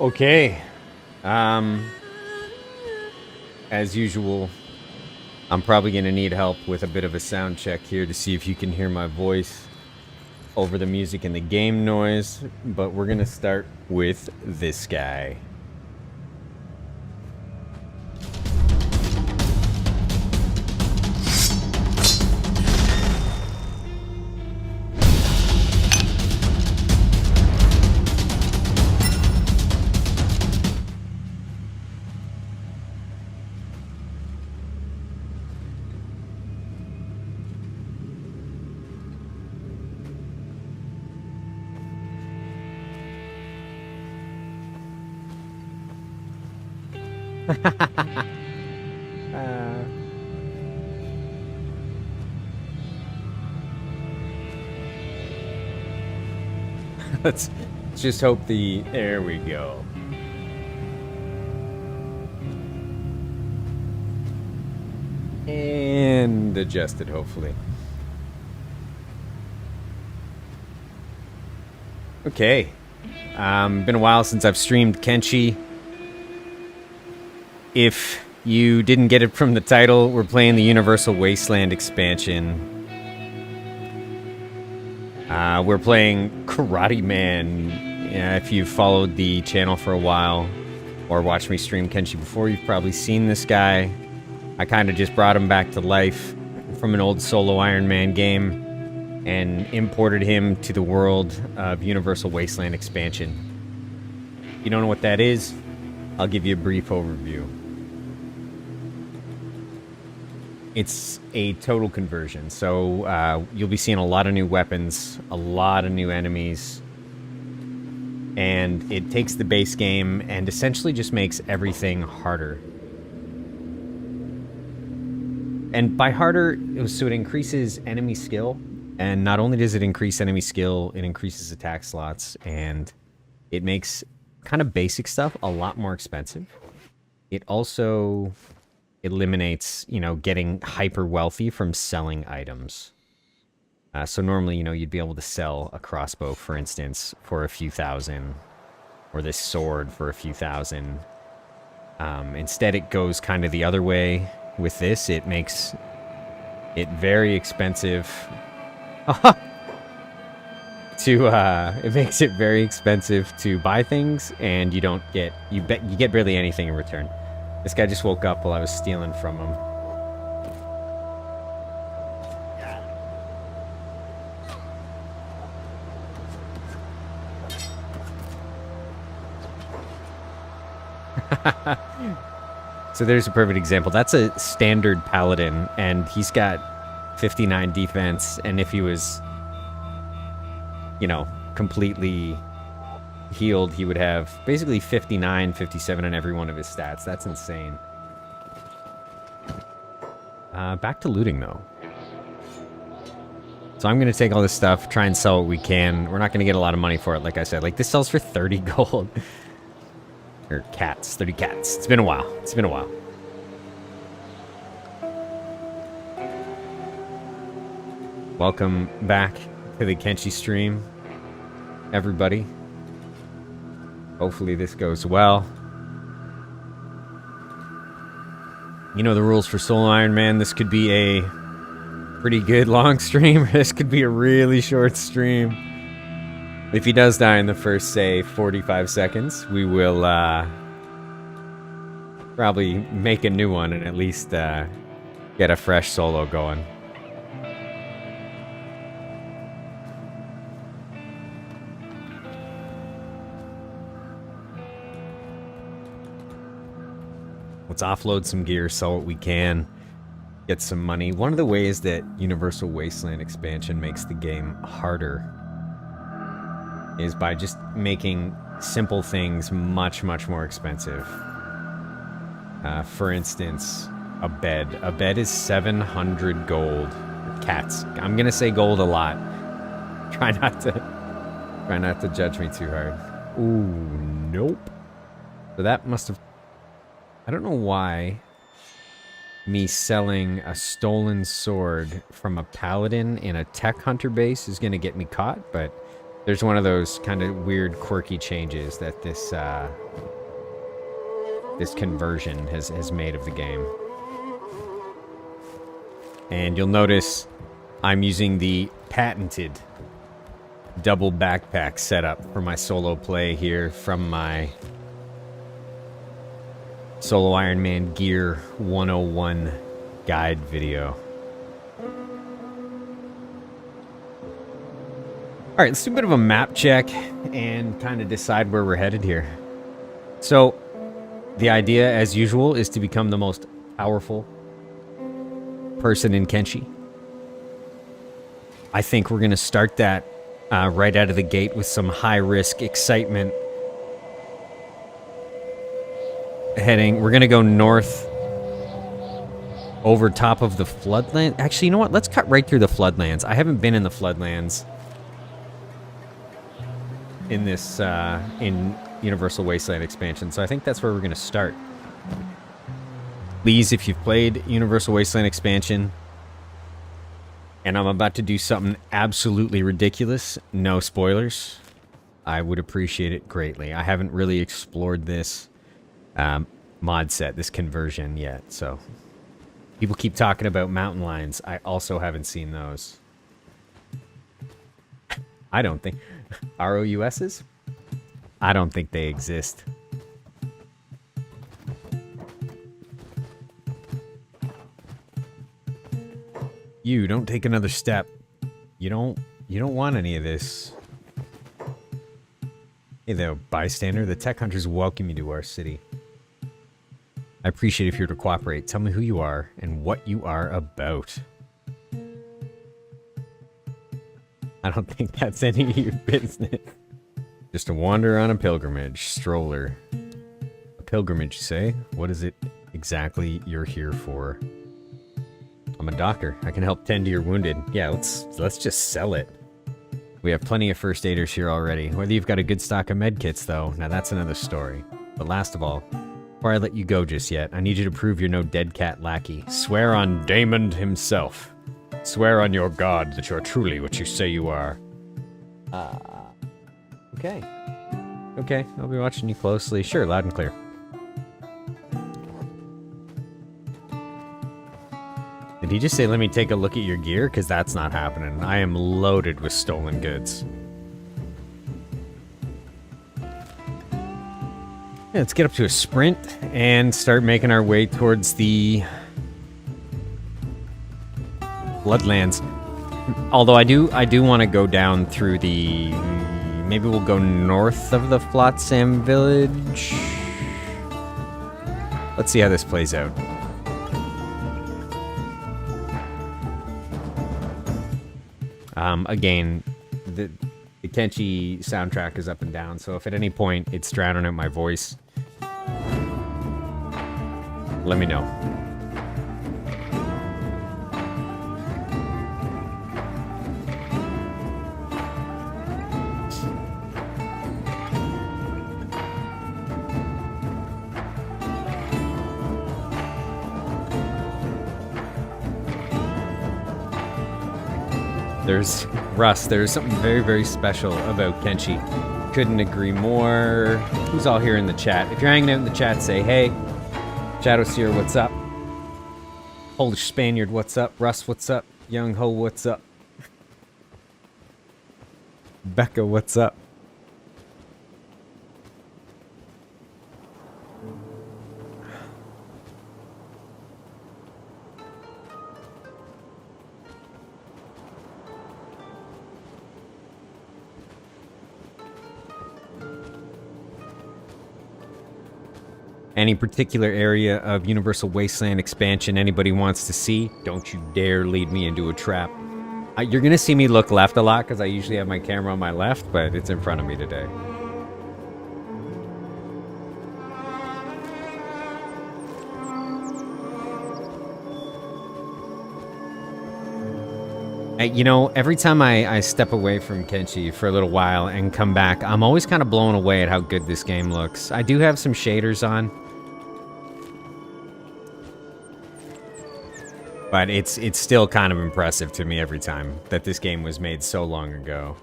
Okay. As usual, I'm probably going to need help with a bit of a sound check here to see if you can hear my voice over the music and the game noise, but we're going to start with this guy. Let's just hope there we go. And adjusted, hopefully. Okay. Been a while since I've streamed Kenshi. If you didn't get it from the title, we're playing the Universal Wasteland Expansion. We're playing Karate Man. If you've followed the channel for a while or watched me stream Kenshi before, you've probably seen this guy. I kind of just brought him back to life from an old solo Ironman game and imported him to the world of Universal Wasteland Expansion. If you don't know what that is, I'll give you a brief overview. It's a total conversion, so you'll be seeing a lot of new weapons, a lot of new enemies, and it takes the base game and essentially just makes everything harder. And by harder, so it increases enemy skill, and not only does it increase enemy skill, it increases attack slots, and it makes kind of basic stuff a lot more expensive. It also eliminates, getting hyper wealthy from selling items. So normally, you'd be able to sell a crossbow, for instance, for a few thousand, or this sword for a few thousand. Instead, it goes kind of the other way. With this, it makes it very expensive. It makes it very expensive to buy things, and you get barely anything in return. This guy just woke up while I was stealing from him. So there's a perfect example. That's a standard paladin, and he's got 59 defense, and if he was, completely healed, he would have basically 59, 57 on every one of his stats. That's insane. Back to looting, though. So I'm going to take all this stuff, try and sell what we can. We're not going to get a lot of money for it, like I said. Like, this sells for 30 gold. Or cats, 30 cats. It's been a while. It's been a while. Welcome back to the Kenshi stream, everybody. Hopefully this goes well. You know the rules for solo Ironman. This could be a pretty good long stream, or this could be a really short stream. If he does die in the first, say, 45 seconds, we will probably make a new one and at least get a fresh solo going. Let's offload some gear, sell what we can, get some money. One of the ways that Universal Wasteland Expansion makes the game harder is by just making simple things much, much more expensive. For instance, a bed. A bed is 700 gold. Cats. I'm gonna say gold a lot. Try not to judge me too hard. Ooh, nope. So that must have... I don't know why me selling a stolen sword from a paladin in a tech hunter base is gonna get me caught, but There's one of those kind of weird, quirky changes that this this conversion has made of the game. And you'll notice I'm using the patented double backpack setup for my solo play here from my Solo Ironman Gear 101 guide video. Alright, let's do a bit of a map check and kind of decide where we're headed here. So, the idea, as usual, is to become the most powerful person in Kenshi. I think we're going to start that right out of the gate with some high-risk excitement. We're going to go north over top of the Floodlands. Actually, you know what? Let's cut right through the Floodlands. I haven't been in the Floodlands in this, in Universal Wasteland Expansion, so I think that's where we're going to start. Please, if you've played Universal Wasteland Expansion, and I'm about to do something absolutely ridiculous, no spoilers, I would appreciate it greatly. I haven't really explored this mod set, this conversion yet, so... People keep talking about mountain lions. I also haven't seen those. I don't think... ROUSs? I don't think they exist. You don't take another step. You don't want any of this. Hey there, bystander. The tech hunters welcome you to our city. I appreciate if you were to cooperate. Tell me who you are and what you are about. I don't think that's any of your business. Just a wander on a pilgrimage. Stroller. A pilgrimage, you say? What is it exactly you're here for? I'm a doctor. I can help tend to your wounded. Yeah, let's just sell it. We have plenty of first aiders here already. Whether you've got a good stock of medkits, though, now that's another story. But last of all, before I let you go just yet, I need you to prove you're no dead cat lackey. Swear on Damon himself. Swear on your god that you're truly what you say you are. Okay. Okay, I'll be watching you closely. Sure, loud and clear. Did he just say, let me take a look at your gear? Because that's not happening. I am loaded with stolen goods. Yeah, let's get up to a sprint and start making our way towards the Floodlands. Although I do want to go down through the... Maybe we'll go north of the Flotsam village. Let's see how this plays out. Again, the Kenshi soundtrack is up and down, so if at any point it's drowning out my voice, let me know. There's something very, very special about Kenshi. Couldn't agree more. Who's all here in the chat? If you're hanging out in the chat, say, hey. Shadowseer, what's up? Polish Spaniard, what's up? Russ, what's up? Young Ho, what's up? Becca, what's up? Any particular area of Universal Wasteland Expansion anybody wants to see, don't you dare lead me into a trap. You're going to see me look left a lot because I usually have my camera on my left, but it's in front of me today. You know, every time I step away from Kenshi for a little while and come back, I'm always kind of blown away at how good this game looks. I do have some shaders on, but it's still kind of impressive to me every time that this game was made so long ago.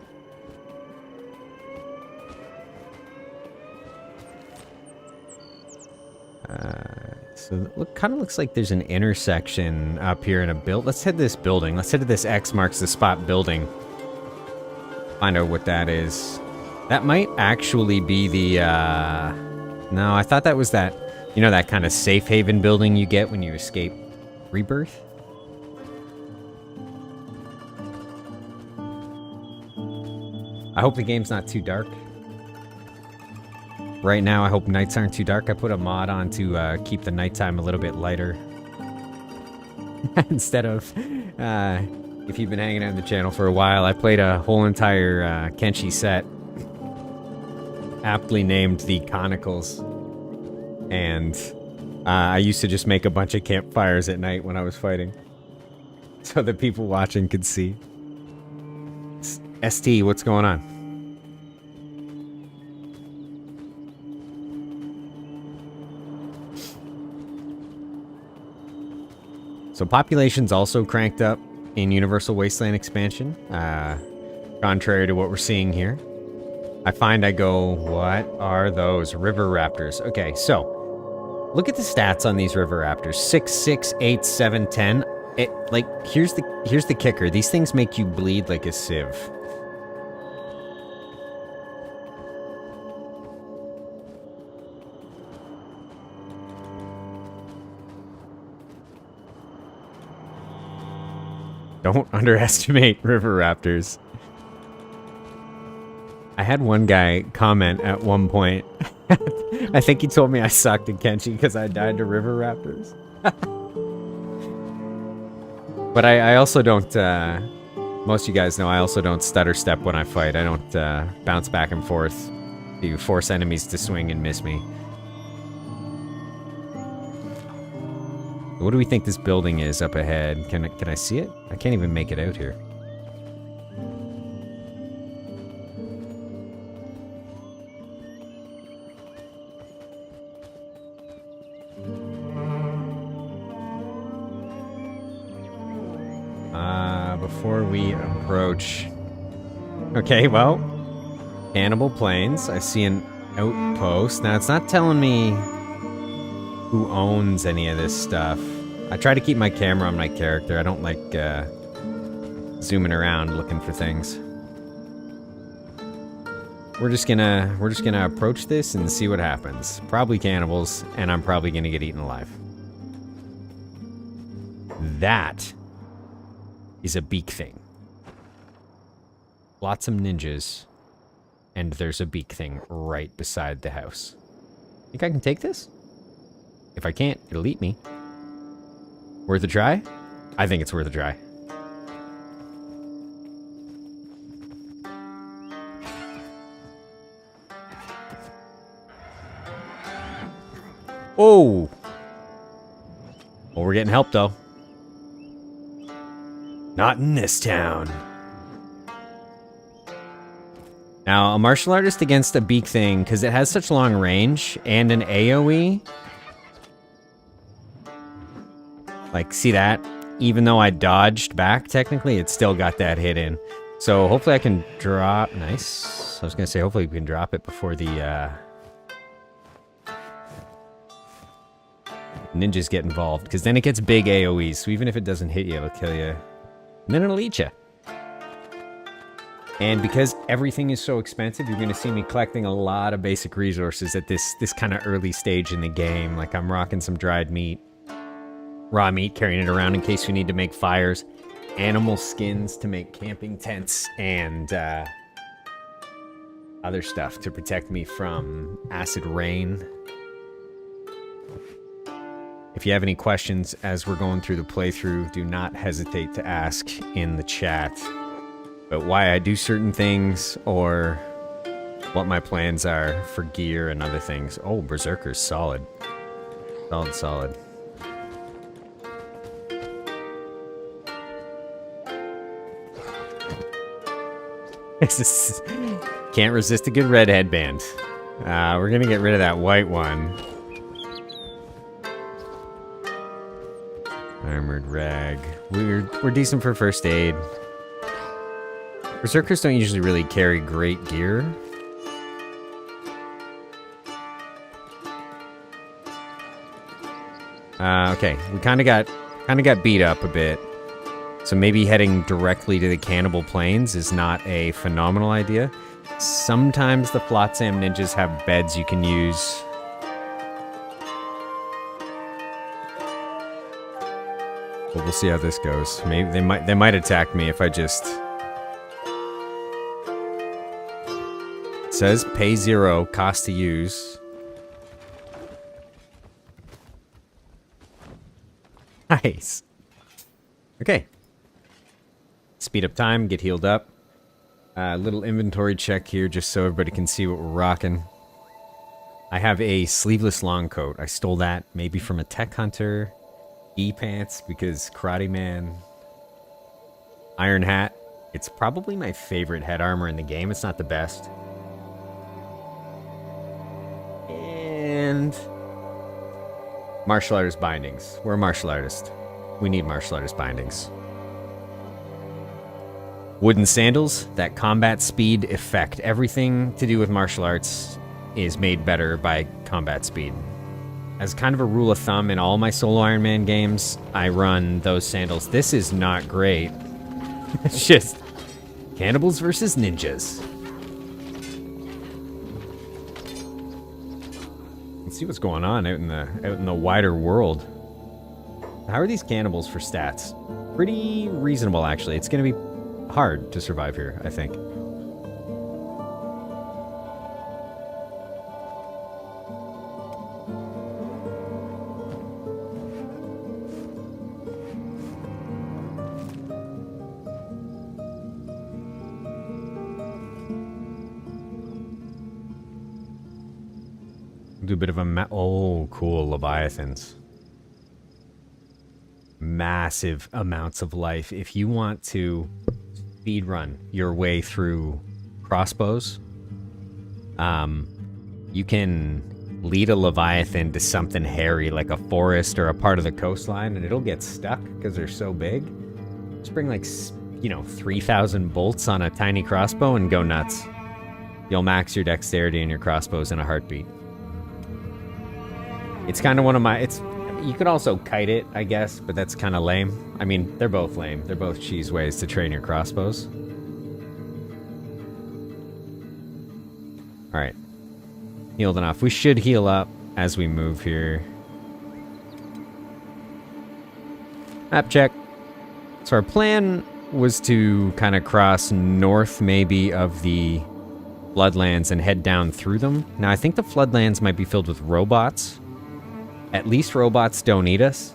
So it kind of looks like there's an intersection up here in a build. Let's head this building. Let's head to this X marks the spot building. Find out what that is. That might actually be the, no, I thought that was that, you know, that kind of safe haven building you get when you escape Rebirth? I hope the game's not too dark. Right now, I hope nights aren't too dark. I put a mod on to keep the nighttime a little bit lighter. Instead of, if you've been hanging out on the channel for a while, I played a whole entire Kenshi set. Aptly named the Conicals. And I used to just make a bunch of campfires at night when I was fighting. So that people watching could see. ST, what's going on? So population's also cranked up in Universal Wasteland Expansion, contrary to what we're seeing here. I find I go, what are those? River raptors. Okay, so look at the stats on these river raptors. 6, 6, 8, 7, 10. It, like, here's the kicker. These things make you bleed like a sieve. Don't underestimate river raptors. I had one guy comment at one point. I think he told me I sucked at Kenshi because I died to river raptors. But I also don't, most of you guys know I also don't stutter step when I fight. I don't bounce back and forth to force enemies to swing and miss me. What do we think this building is up ahead? Can I see it? I can't even make it out here. Before we approach... Okay, well, Cannibal Plains. I see an outpost. Now, it's not telling me who owns any of this stuff. I try to keep my camera on my character. I don't like zooming around looking for things. We're just gonna approach this and see what happens. Probably cannibals, and I'm probably gonna get eaten alive. That is a beak thing. Lots of ninjas, and there's a beak thing right beside the house. Think I can take this? If I can't, it'll eat me. Worth a try? I think it's worth a try. Oh! Well, we're getting help, though. Not in this town. Now, a martial artist against a beak thing, because it has such long range, and an AoE. Like, see that? Even though I dodged back, technically, it still got that hit in. So, hopefully I can drop... Nice. I was going to say, hopefully we can drop it before the, ninjas get involved, because then it gets big AoEs, so even if it doesn't hit you, it'll kill you. And then it'll eat you. And because everything is so expensive, you're going to see me collecting a lot of basic resources at this kind of early stage in the game. Like, I'm rocking some dried meat, raw meat, carrying it around in case we need to make fires, animal skins to make camping tents, and other stuff to protect me from acid rain. If you have any questions as we're going through the playthrough, do not hesitate to ask in the chat about why I do certain things or what my plans are for gear and other things. Oh, Berserker's solid. Solid, solid. Can't resist a good red headband. We're gonna get rid of that white one. Armored rag. We're decent for first aid. Berserkers don't usually really carry great gear. Okay, we kind of got beat up a bit. So maybe heading directly to the Cannibal Plains is not a phenomenal idea. Sometimes the Flotsam ninjas have beds you can use. But we'll see how this goes. Maybe they might attack me if I just... It says pay 0, cost to use. Nice. Okay. Speed up time, get healed up. Little inventory check here just so everybody can see what we're rocking. I have a sleeveless long coat. I stole that maybe from a tech hunter. E-pants because Karate Man. Iron hat. It's probably my favorite head armor in the game. It's not the best. And martial artist bindings. We're a martial artist. We need martial artist bindings. Wooden sandals, that combat speed effect. Everything to do with martial arts is made better by combat speed. As kind of a rule of thumb, in all my solo Ironman games, I run those sandals. This is not great. It's just cannibals versus ninjas. Let's see what's going on out in the wider world. How are these cannibals for stats? Pretty reasonable, actually. It's going to be hard to survive here, I think. Do a bit of a oh, cool, Leviathans. Massive amounts of life. If you want to speed run your way through crossbows, you can lead a Leviathan to something hairy like a forest or a part of the coastline, and it'll get stuck because they're so big. Just bring like, 3,000 bolts on a tiny crossbow and go nuts. You'll max your dexterity and your crossbows in a heartbeat. It's kind of one of my... You could also kite it, I guess, but that's kind of lame. I mean, they're both lame. They're both cheese ways to train your crossbows. Alright. Healed enough. We should heal up as we move here. Map check. So our plan was to kind of cross north, maybe, of the Floodlands and head down through them. Now, I think the Floodlands might be filled with robots. At least robots don't eat us.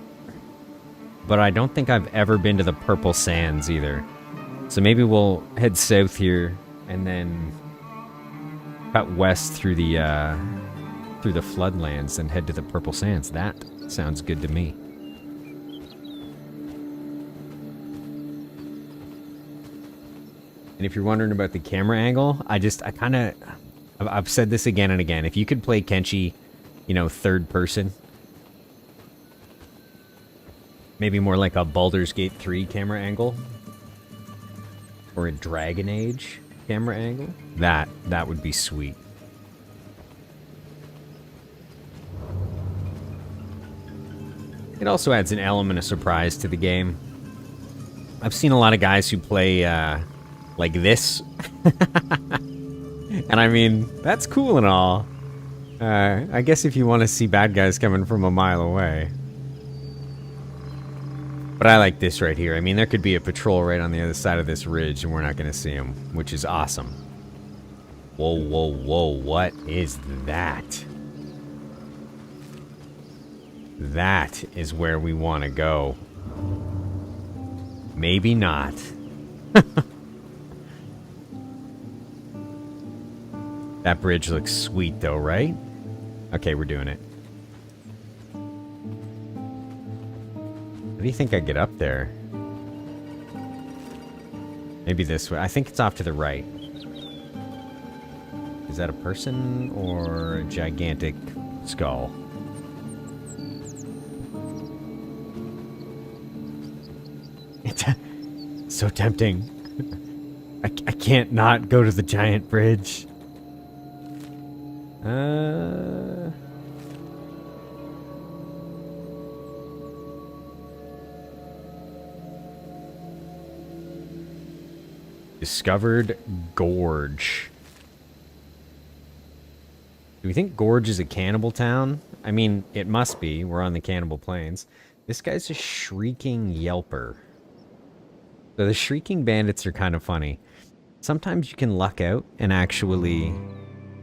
But I don't think I've ever been to the Purple Sands either. So maybe we'll head south here and then cut west through the Floodlands and head to the Purple Sands. That sounds good to me. And if you're wondering about the camera angle, I've said this again and again. If you could play Kenshi, third person, maybe more like a Baldur's Gate 3 camera angle, or a Dragon Age camera angle, that would be sweet. It also adds an element of surprise to the game. I've seen a lot of guys who play like this. And I mean, that's cool and all. I guess if you want to see bad guys coming from a mile away. But I like this right here. I mean, there could be a patrol right on the other side of this ridge and we're not going to see them, which is awesome. Whoa, whoa, whoa, what is that? That is where we want to go. Maybe not. That bridge looks sweet though, right? Okay, we're doing it. How do you think I get up there? Maybe this way. I think it's off to the right. Is that a person or a gigantic skull? It's so tempting. I can't not go to the giant bridge. Discovered Gorge. Do we think Gorge is a cannibal town? I mean, it must be. We're on the Cannibal Plains. This guy's a Shrieking Yelper. So the Shrieking Bandits are kind of funny. Sometimes you can luck out and actually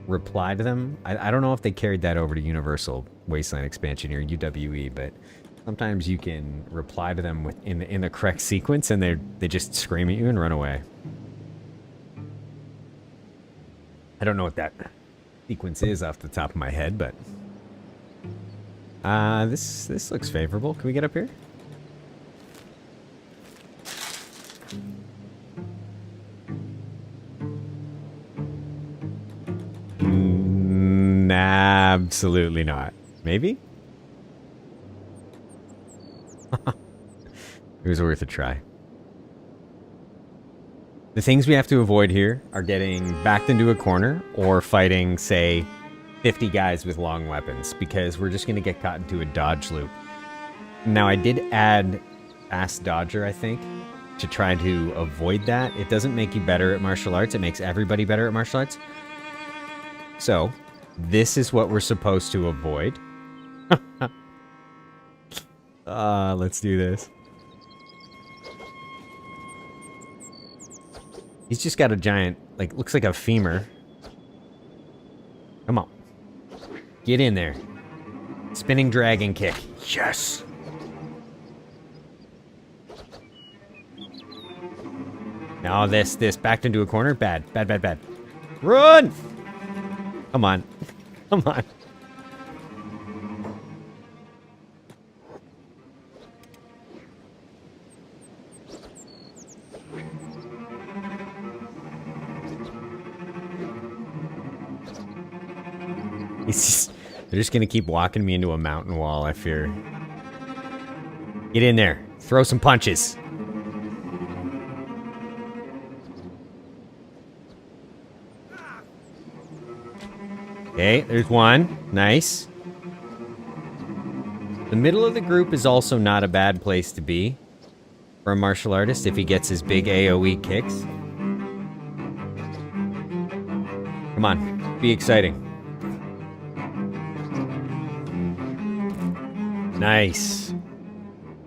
reply to them. I don't know if they carried that over to Universal Wasteland Expansion or UWE, but sometimes you can reply to them in the correct sequence and they just scream at you and run away. I don't know what that sequence is off the top of my head, but this looks favorable. Can we get up here? Absolutely not. Maybe? It was worth a try. The things we have to avoid here are getting backed into a corner or fighting, say, 50 guys with long weapons, because we're just going to get caught into a dodge loop. Now, I did add Fast Dodger, I think, to try to avoid that. It doesn't make you better at martial arts. It makes everybody better at martial arts. So, this is what we're supposed to avoid. Let's do this. He's just got a giant, like, looks like a femur. Come on. Get in there. Spinning dragon kick. Yes! Now this. Backed into a corner. Bad. Run! Come on. Come on. They're just gonna keep walking me into a mountain wall, I fear. Get in there. Throw some punches. Okay, there's one. Nice. The middle of the group is also not a bad place to be for a martial artist if he gets his big AoE kicks. Come on, be exciting. Nice.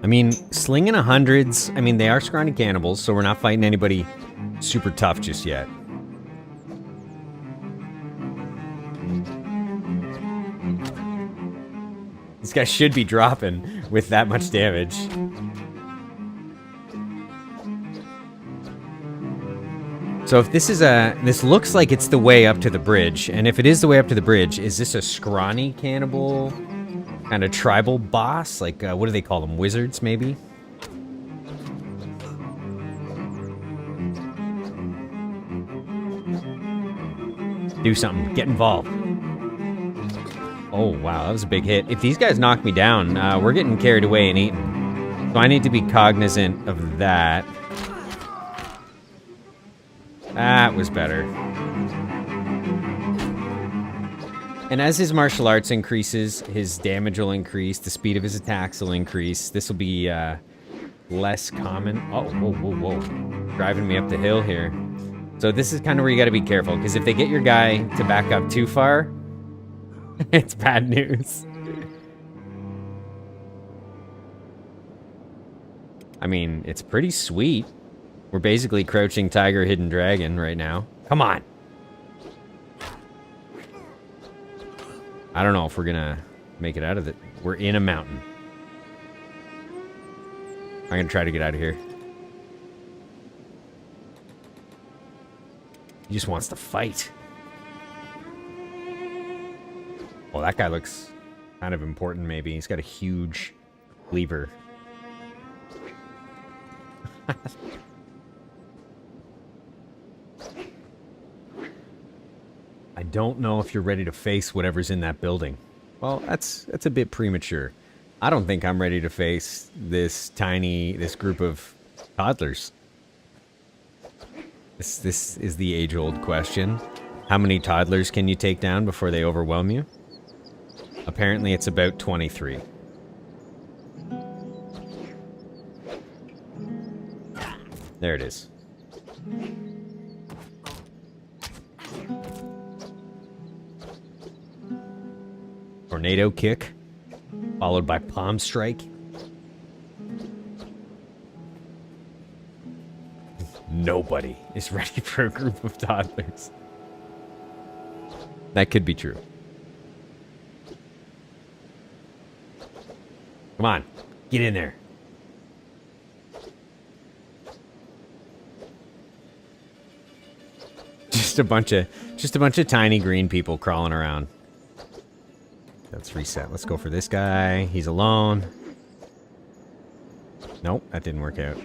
I mean, slinging 100s, I mean, they are scrawny cannibals, so we're not fighting anybody super tough just yet. This guy should be dropping with that much damage. So if this is this looks like it's the way up to the bridge, and if it is the way up to the bridge, is this a scrawny cannibal kind of tribal boss? Like, what do they call them? Wizards, maybe? Do something. Get involved. Oh, wow. That was a big hit. If these guys knock me down, we're getting carried away and eaten. So I need to be cognizant of that. That was better. And as his martial arts increases, his damage will increase, the speed of his attacks will increase. This will be less common. Oh, whoa. Driving me up the hill here. So this is kind of where you got to be careful, because if they get your guy to back up too far, it's bad news. I mean, it's pretty sweet. We're basically crouching tiger, hidden dragon right now. Come on. I don't know if we're gonna make it out of it. We're in a mountain. I'm gonna try to get out of here. He just wants to fight. Well, that guy looks kind of important, maybe. He's got a huge lever. I don't know if you're ready to face whatever's in that building. Well, that's a bit premature. I don't think I'm ready to face this group of toddlers. This is the age-old question. How many toddlers can you take down before they overwhelm you? Apparently it's about 23. There it is. Tornado kick, followed by palm strike. Nobody is ready for a group of toddlers. That could be true. Come on, get in there. Just a bunch of tiny green people crawling around. Let's reset. Let's go for this guy. He's alone. Nope, that didn't work out.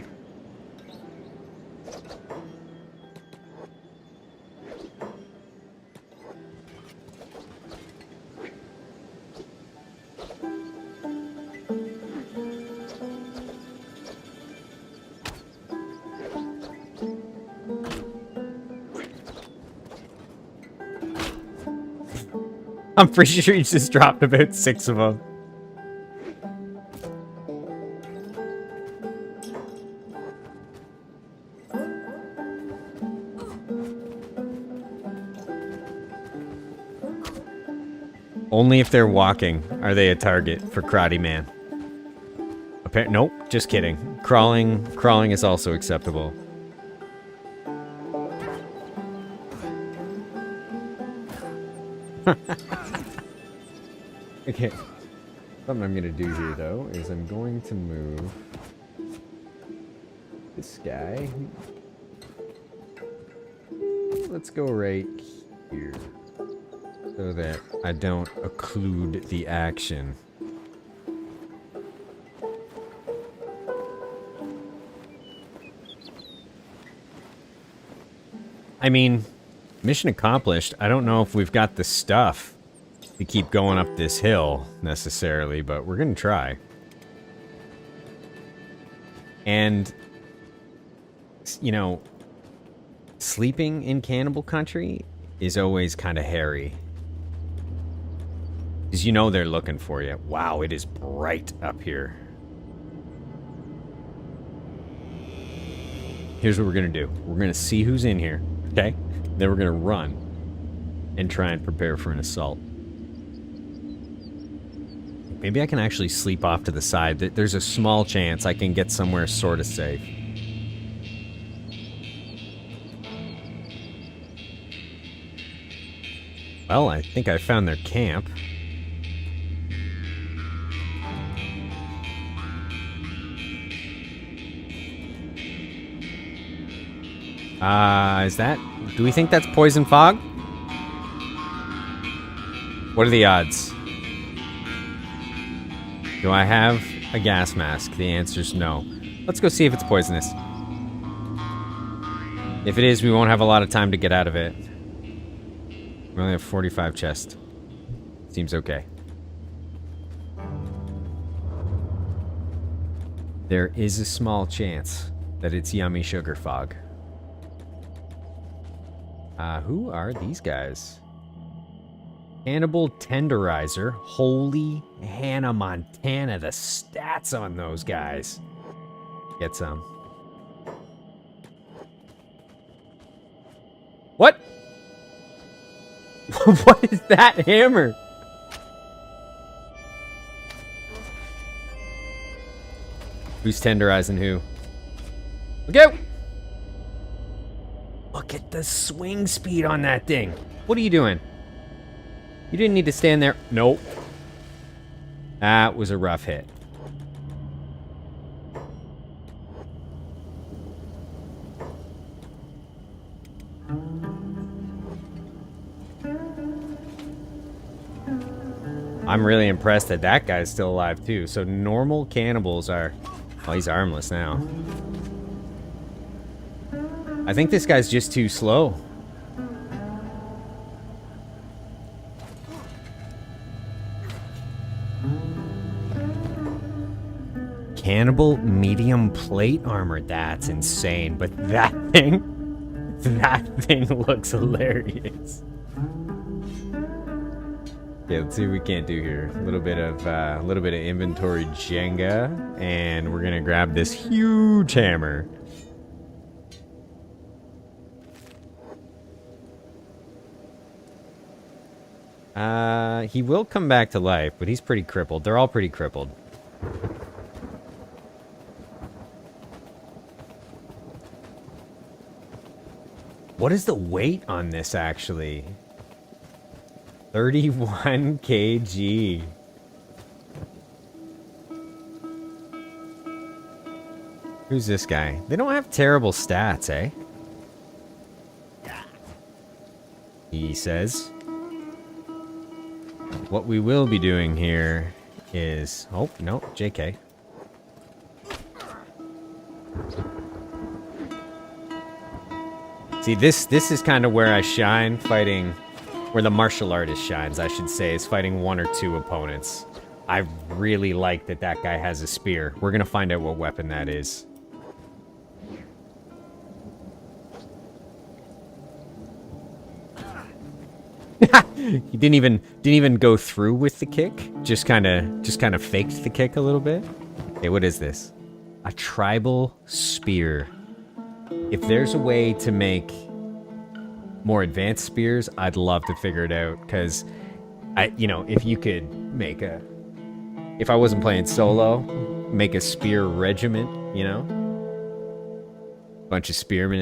I'm pretty sure you just dropped about 6 of them. Only if they're walking are they a target for Karate Man. Nope, just kidding. Crawling is also acceptable. Okay. Something I'm gonna do here though is I'm going to move this guy. Let's go right here so that I don't occlude the action. I mean, mission accomplished. I don't know if we've got the stuff to keep going up this hill, necessarily, but we're gonna try. And, you know, sleeping in Cannibal Country is always kind of hairy. Because you know they're looking for you. Wow, it is bright up here. Here's what we're gonna do. We're gonna see who's in here, okay? Then we're gonna run and try and prepare for an assault. Maybe I can actually sleep off to the side. There's a small chance I can get somewhere sort of safe. Well, I think I found their camp. Is that... Do we think that's poison fog? What are the odds? Do I have a gas mask? The answer's no. Let's go see if it's poisonous. If it is, we won't have a lot of time to get out of it. We only have 45 chests. Seems okay. There is a small chance that it's yummy sugar fog. Who are these guys? Cannibal Tenderizer. Holy Hannah Montana. The stats on those guys. Get some. What? What is that hammer? Who's tenderizing who? Look out! Look at the swing speed on that thing. What are you doing? You didn't need to stand there. Nope. That was a rough hit. I'm really impressed that that guy's still alive too. So normal cannibals are... Oh, he's armless now. I think this guy's just too slow. Cannibal medium plate armor. That's insane. But that thing looks hilarious. Yeah, let's see what we can't do here. A little bit of inventory Jenga, and we're gonna grab this huge hammer. He will come back to life, but he's pretty crippled. They're all pretty crippled. What is the weight on this, actually? 31 kg. Who's this guy? They don't have terrible stats, eh? He says. What we will be doing here is... Oh, no, JK. See, this is kind of where I shine, fighting... Where the martial artist shines, I should say, is fighting one or two opponents. I really like that that guy has a spear. We're gonna find out what weapon that is. He didn't even go through with the kick. Just kind of faked the kick a little bit. Okay, what is this? A tribal spear. If there's a way to make more advanced spears, I'd love to figure it out, because if you could make a, if I wasn't playing solo, make a spear regiment, you know? Bunch of spearmen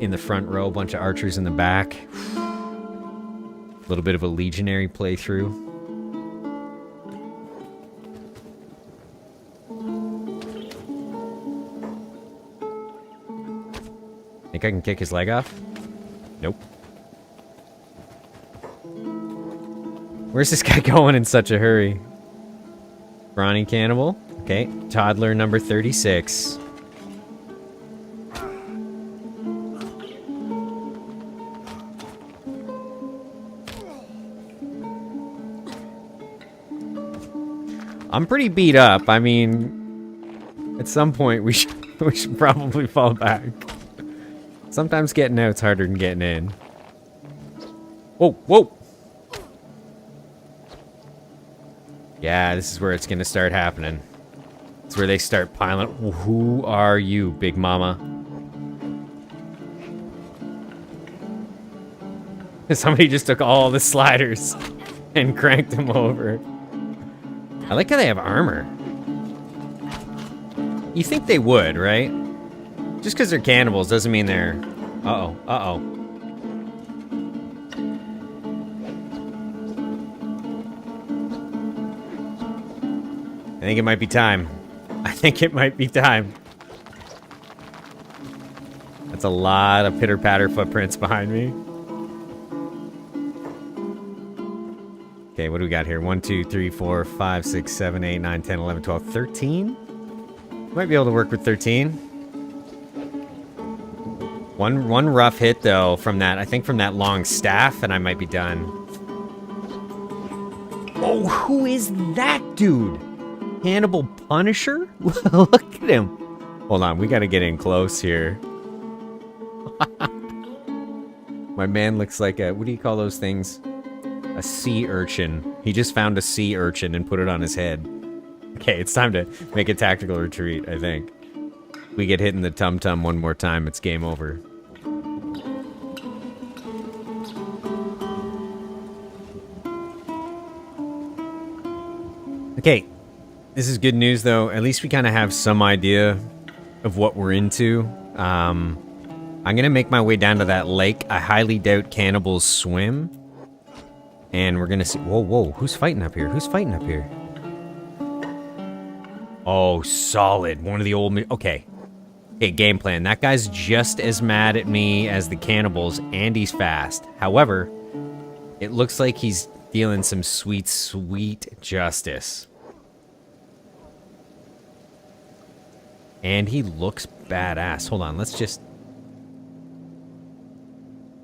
in the front row, bunch of archers in the back. A little bit of a legionary playthrough. Think I can kick his leg off? Nope. Where's this guy going in such a hurry? Brawny Cannibal. Okay, toddler number 36. I'm pretty beat up. I mean, at some point we should probably fall back. Sometimes getting out's harder than getting in. Whoa, whoa! Yeah, this is where it's gonna start happening. It's where they start piling. Who are you, Big Mama? Somebody just took all the sliders and cranked them over. I like how they have armor. You think they would, right? Just because they're cannibals doesn't mean they're... Uh-oh, uh-oh. I think it might be time. I think it might be time. That's a lot of pitter-patter footprints behind me. Okay, what do we got here? 1, 2, 3, 4, 5, 6, 7, 8, 9, 10, 11, 12, 13? Might be able to work with 13. One rough hit, though, from that, I think from that long staff, and I might be done. Oh, who is that dude? Cannibal Punisher? Look at him. Hold on, we gotta get in close here. My man looks like a, what do you call those things? A sea urchin. He just found a sea urchin and put it on his head. Okay, it's time to make a tactical retreat, I think. We get hit in the tum-tum one more time, it's game over. Okay, this is good news, though. At least we kind of have some idea of what we're into. I'm gonna make my way down to that lake. I highly doubt cannibals swim. And we're gonna see... Whoa, whoa, who's fighting up here? Who's fighting up here? Oh, solid. One of the old... Okay. Okay, game plan. That guy's just as mad at me as the cannibals, and he's fast. However, it looks like he's dealing some sweet, sweet justice. And he looks badass. Hold on, let's just...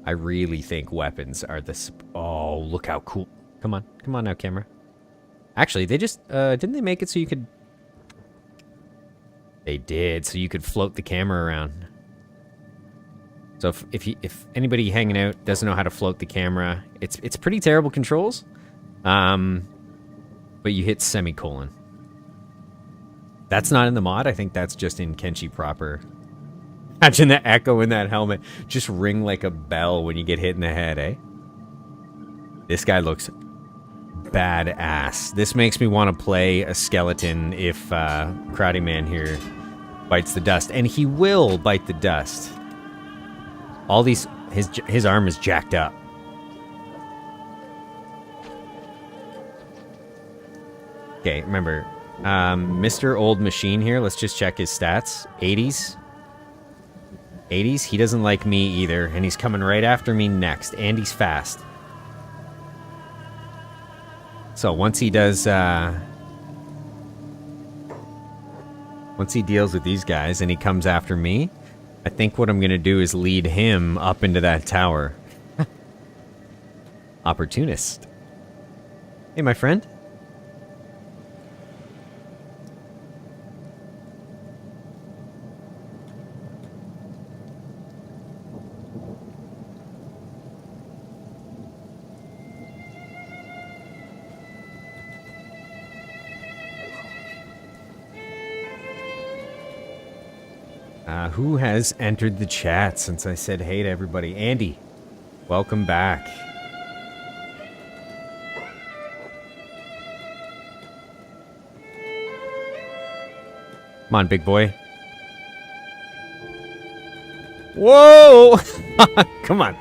I really think weapons are the... Oh, look how cool. Come on. Come on now, camera. Actually, they just... didn't they make it so you could... They did, so you could float the camera around. So if anybody hanging out doesn't know how to float the camera, it's pretty terrible controls. But you hit semicolon. That's not in the mod. I think that's just in Kenshi proper. Imagine the echo in that helmet just ring like a bell when you get hit in the head, eh? This guy looks badass. This makes me want to play a skeleton if Karate Man here bites the dust. And he will bite the dust. All these... His arm is jacked up. Okay, remember... Mr. Old Machine here, let's just check his stats. 80s. 80s, he doesn't like me either, and he's coming right after me next, and he's fast. So once he does, once he deals with these guys and he comes after me, I think what I'm gonna do is lead him up into that tower. Opportunist. Hey, my friend. Who has entered the chat since I said hey to everybody? Andy, welcome back. Come on, big boy. Whoa! Come on.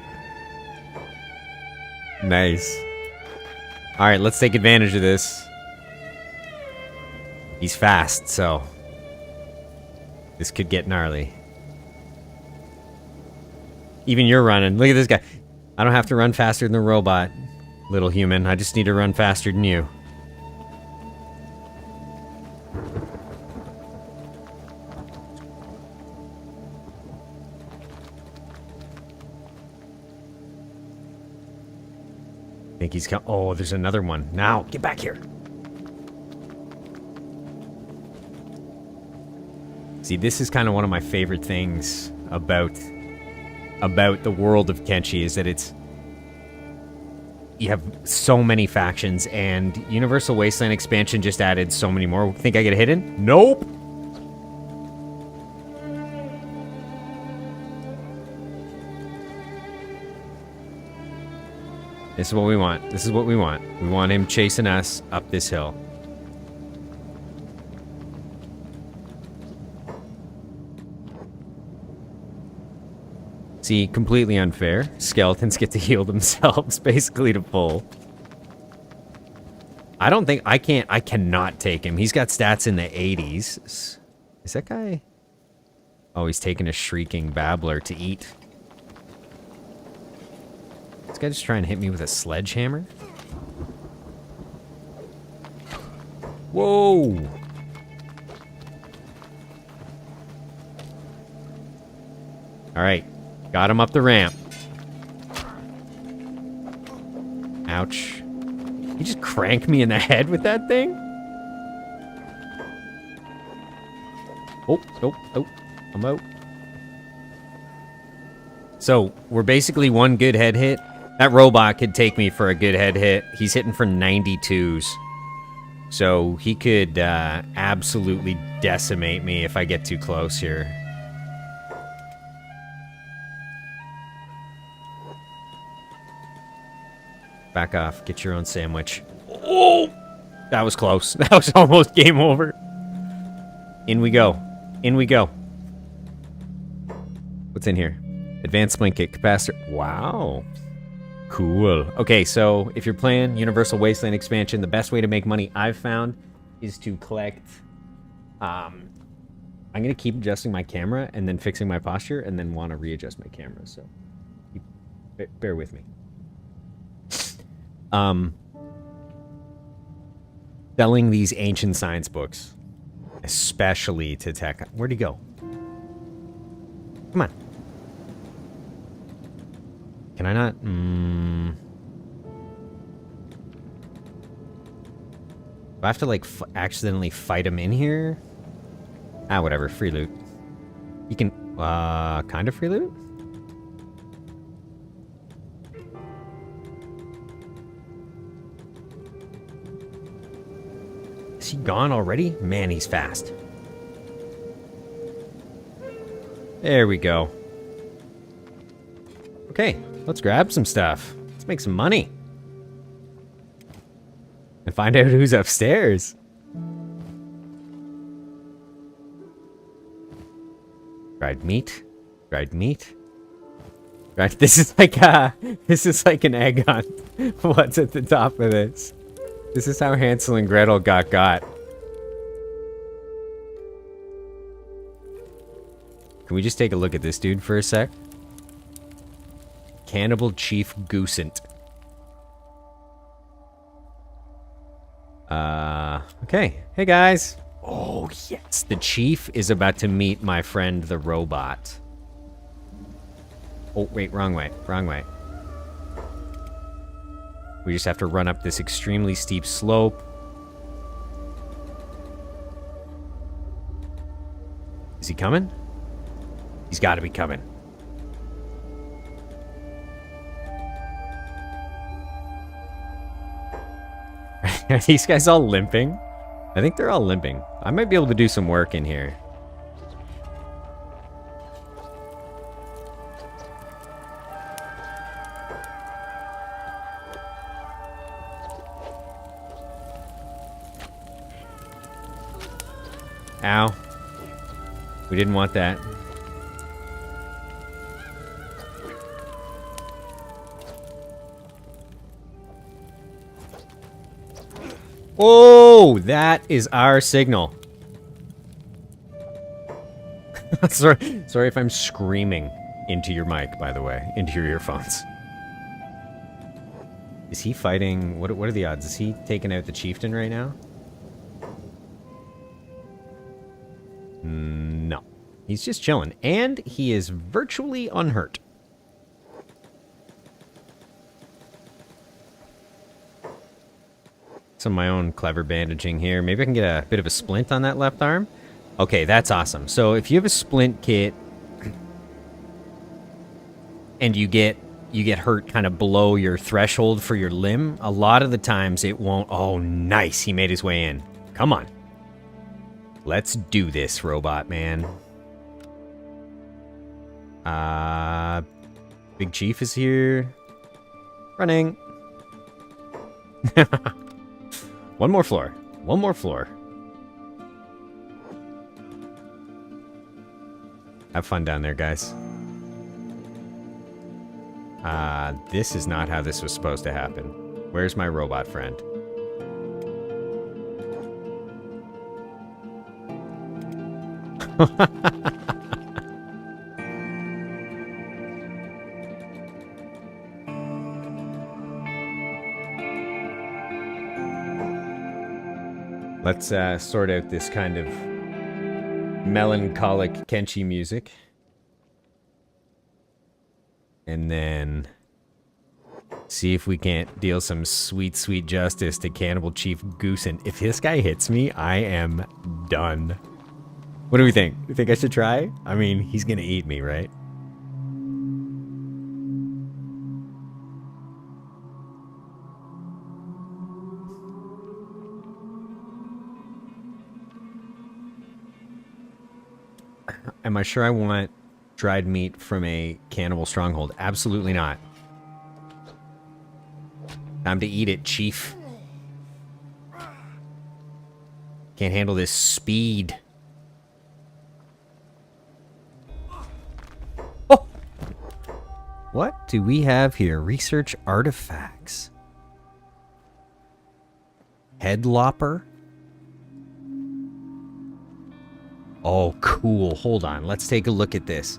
Nice. Alright, let's take advantage of this. He's fast, so... this could get gnarly. Even you're running. Look at this guy. I don't have to run faster than the robot, little human. I just need to run faster than you. I think he's come. Oh, there's another one. Now, get back here. See, this is kind of one of my favorite things about the world of Kenshi is that you have so many factions, and Universal Wasteland Expansion just added so many more. Think I get a hidden? Nope. This is what we want. This is what we want. We want him chasing us up this hill. See, completely unfair. Skeletons get to heal themselves, basically to full. I don't think... I cannot take him. He's got stats in the 80s. Is that guy... oh, he's taking a shrieking babbler to eat. This guy just trying to hit me with a sledgehammer? Whoa! Alright. Got him up the ramp. Ouch. You just crank me in the head with that thing? Oh, oh, oh. I'm out. So, we're basically one good head hit. That robot could take me for a good head hit. He's hitting for 92s. So, he could absolutely decimate me if I get too close here. Back off. Get your own sandwich. Oh! That was close. That was almost game over. In we go. In we go. What's in here? Advanced splint kit. Capacitor. Wow. Cool. Okay, so if you're playing Universal Wasteland Expansion, the best way to make money I've found is to collect... I'm going to keep adjusting my camera and then fixing my posture and then want to readjust my camera, so bear with me. Selling these ancient science books, especially to tech. Where'd he go? Come on. Can I not? Do I have to, like, accidentally fight him in here? Ah, whatever. Free loot. You can, kind of free loot? Is he gone already? Man, he's fast. There we go. Okay, let's grab some stuff. Let's make some money. and find out who's upstairs. Dried meat. Dried meat. Right, this is like an egg hunt. What's at the top of this? This is how Hansel and Gretel got. Can we just take a look at this dude for a sec? Cannibal Chief Goosant. Okay. Hey, guys. Oh, yes. The chief is about to meet my friend, the robot. Oh, wait. Wrong way. Wrong way. We just have to run up this extremely steep slope. Is he coming? He's got to be coming. Are these guys all limping? I think they're all limping. I might be able to do some work in here. Ow. We didn't want that. Oh, that is our signal. Sorry if I'm screaming into your mic, by the way, into your earphones. Is he fighting? What are the odds? Is he taking out the chieftain right now? No. He's just chilling. And he is virtually unhurt. Some of my own clever bandaging here. Maybe I can get a bit of a splint on that left arm. Okay, that's awesome. So if you have a splint kit and you get hurt kind of below your threshold for your limb, a lot of the times it won't. Oh, nice. He made his way in. Come on. Let's do this, robot man. Big Chief is here. Running. One more floor. One more floor. Have fun down there, guys. This is not how this was supposed to happen. Where's my robot friend? Let's sort out this kind of melancholic Kenshi music. And then see if we can't deal some sweet, sweet justice to Cannibal Chief Goosant. If this guy hits me, I am done. What do we think? You think I should try? I mean, he's gonna eat me, right? Am I sure I want dried meat from a cannibal stronghold? Absolutely not. Time to eat it, Chief. Can't handle this speed. Oh! What do we have here? Research artifacts. Head lopper. Oh, cool. Hold on. Let's take a look at this.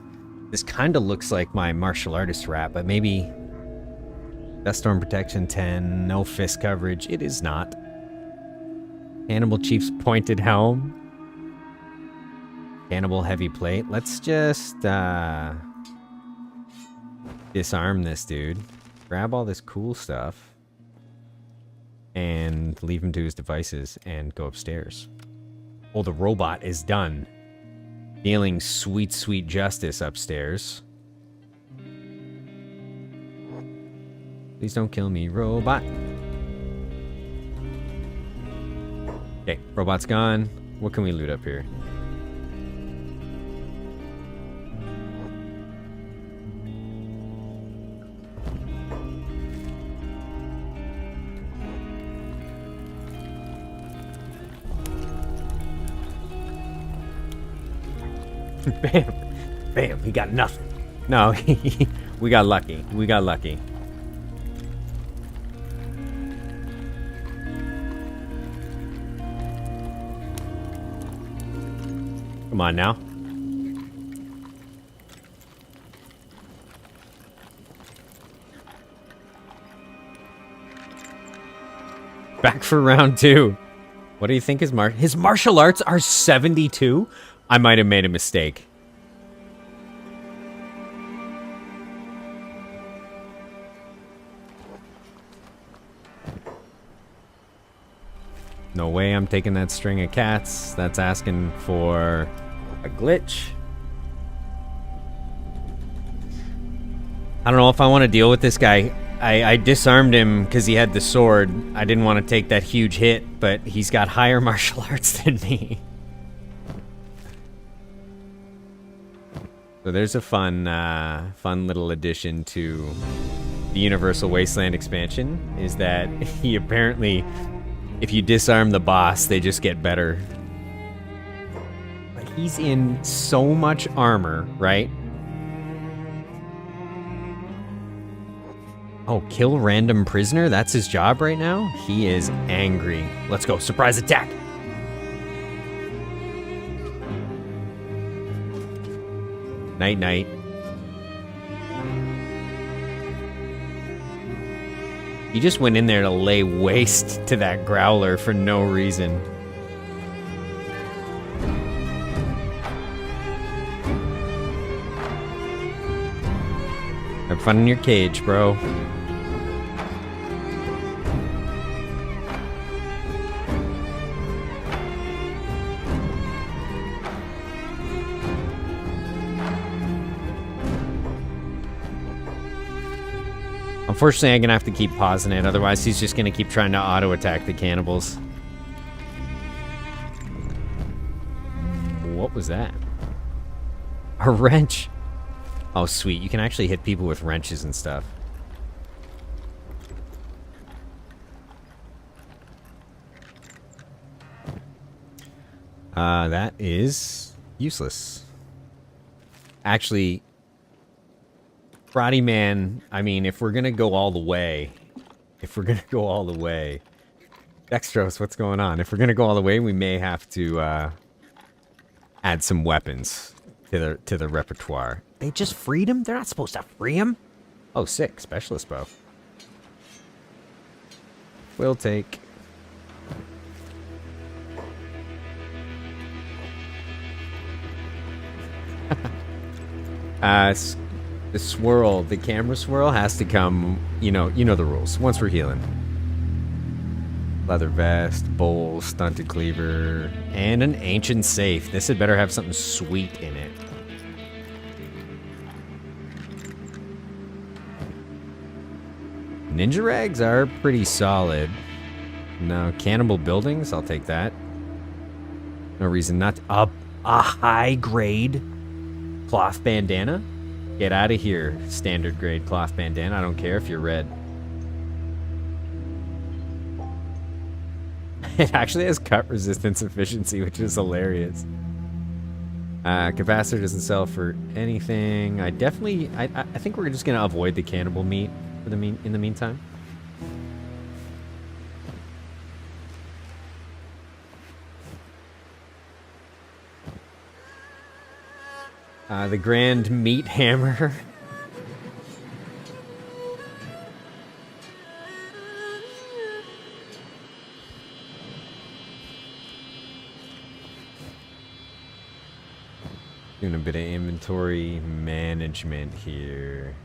This kind of looks like my martial artist wrap, but maybe... Dust storm protection 10. No fist coverage. It is not. Cannibal Chief's pointed helm. Cannibal heavy plate. Let's just, disarm this dude. Grab all this cool stuff. And leave him to his devices and go upstairs. Oh, the robot is done. Dealing sweet, sweet justice upstairs. Please don't kill me, robot. Okay, robot's gone. What can we loot up here? Bam. Bam. He got nothing. No, we got lucky. We got lucky. Come on now. Back for round 2. What do you think his martial arts are 72? I might have made a mistake. No way I'm taking that string of cats. That's asking for a glitch. I don't know if I want to deal with this guy. I disarmed him because he had the sword. I didn't want to take that huge hit, but he's got higher martial arts than me. So there's a fun little addition to the Universal Wasteland Expansion, is that he apparently, if you disarm the boss, they just get better. But he's in so much armor, right? Oh, kill random prisoner? That's his job right now? He is angry. Let's go. Surprise attack. Night, night. He just went in there to lay waste to that growler for no reason. Have fun in your cage, bro. Unfortunately, I'm gonna have to keep pausing it, otherwise he's just gonna keep trying to auto-attack the cannibals. What was that? A wrench! Oh, sweet. You can actually hit people with wrenches and stuff. That is useless. Actually, Karate Man, I mean, if we're gonna go all the way, Dextros, what's going on? If we're gonna go all the way, we may have to add some weapons to the repertoire. They just freed him? They're not supposed to free him. Oh, sick. Specialist bow. We'll take. The swirl, the camera swirl has to come, you know the rules, once we're healing. Leather vest, bowl, stunted cleaver, and an ancient safe. This had better have something sweet in it. Ninja rags are pretty solid. No, cannibal buildings, I'll take that. No reason not to. A high grade cloth bandana? Get out of here, standard grade cloth bandana. I don't care if you're red. It actually has cut resistance efficiency, which is hilarious. Capacitor doesn't sell for anything. I think we're just gonna avoid the cannibal meat for in the meantime. The Grand Meat Hammer. Doing a bit of inventory management here.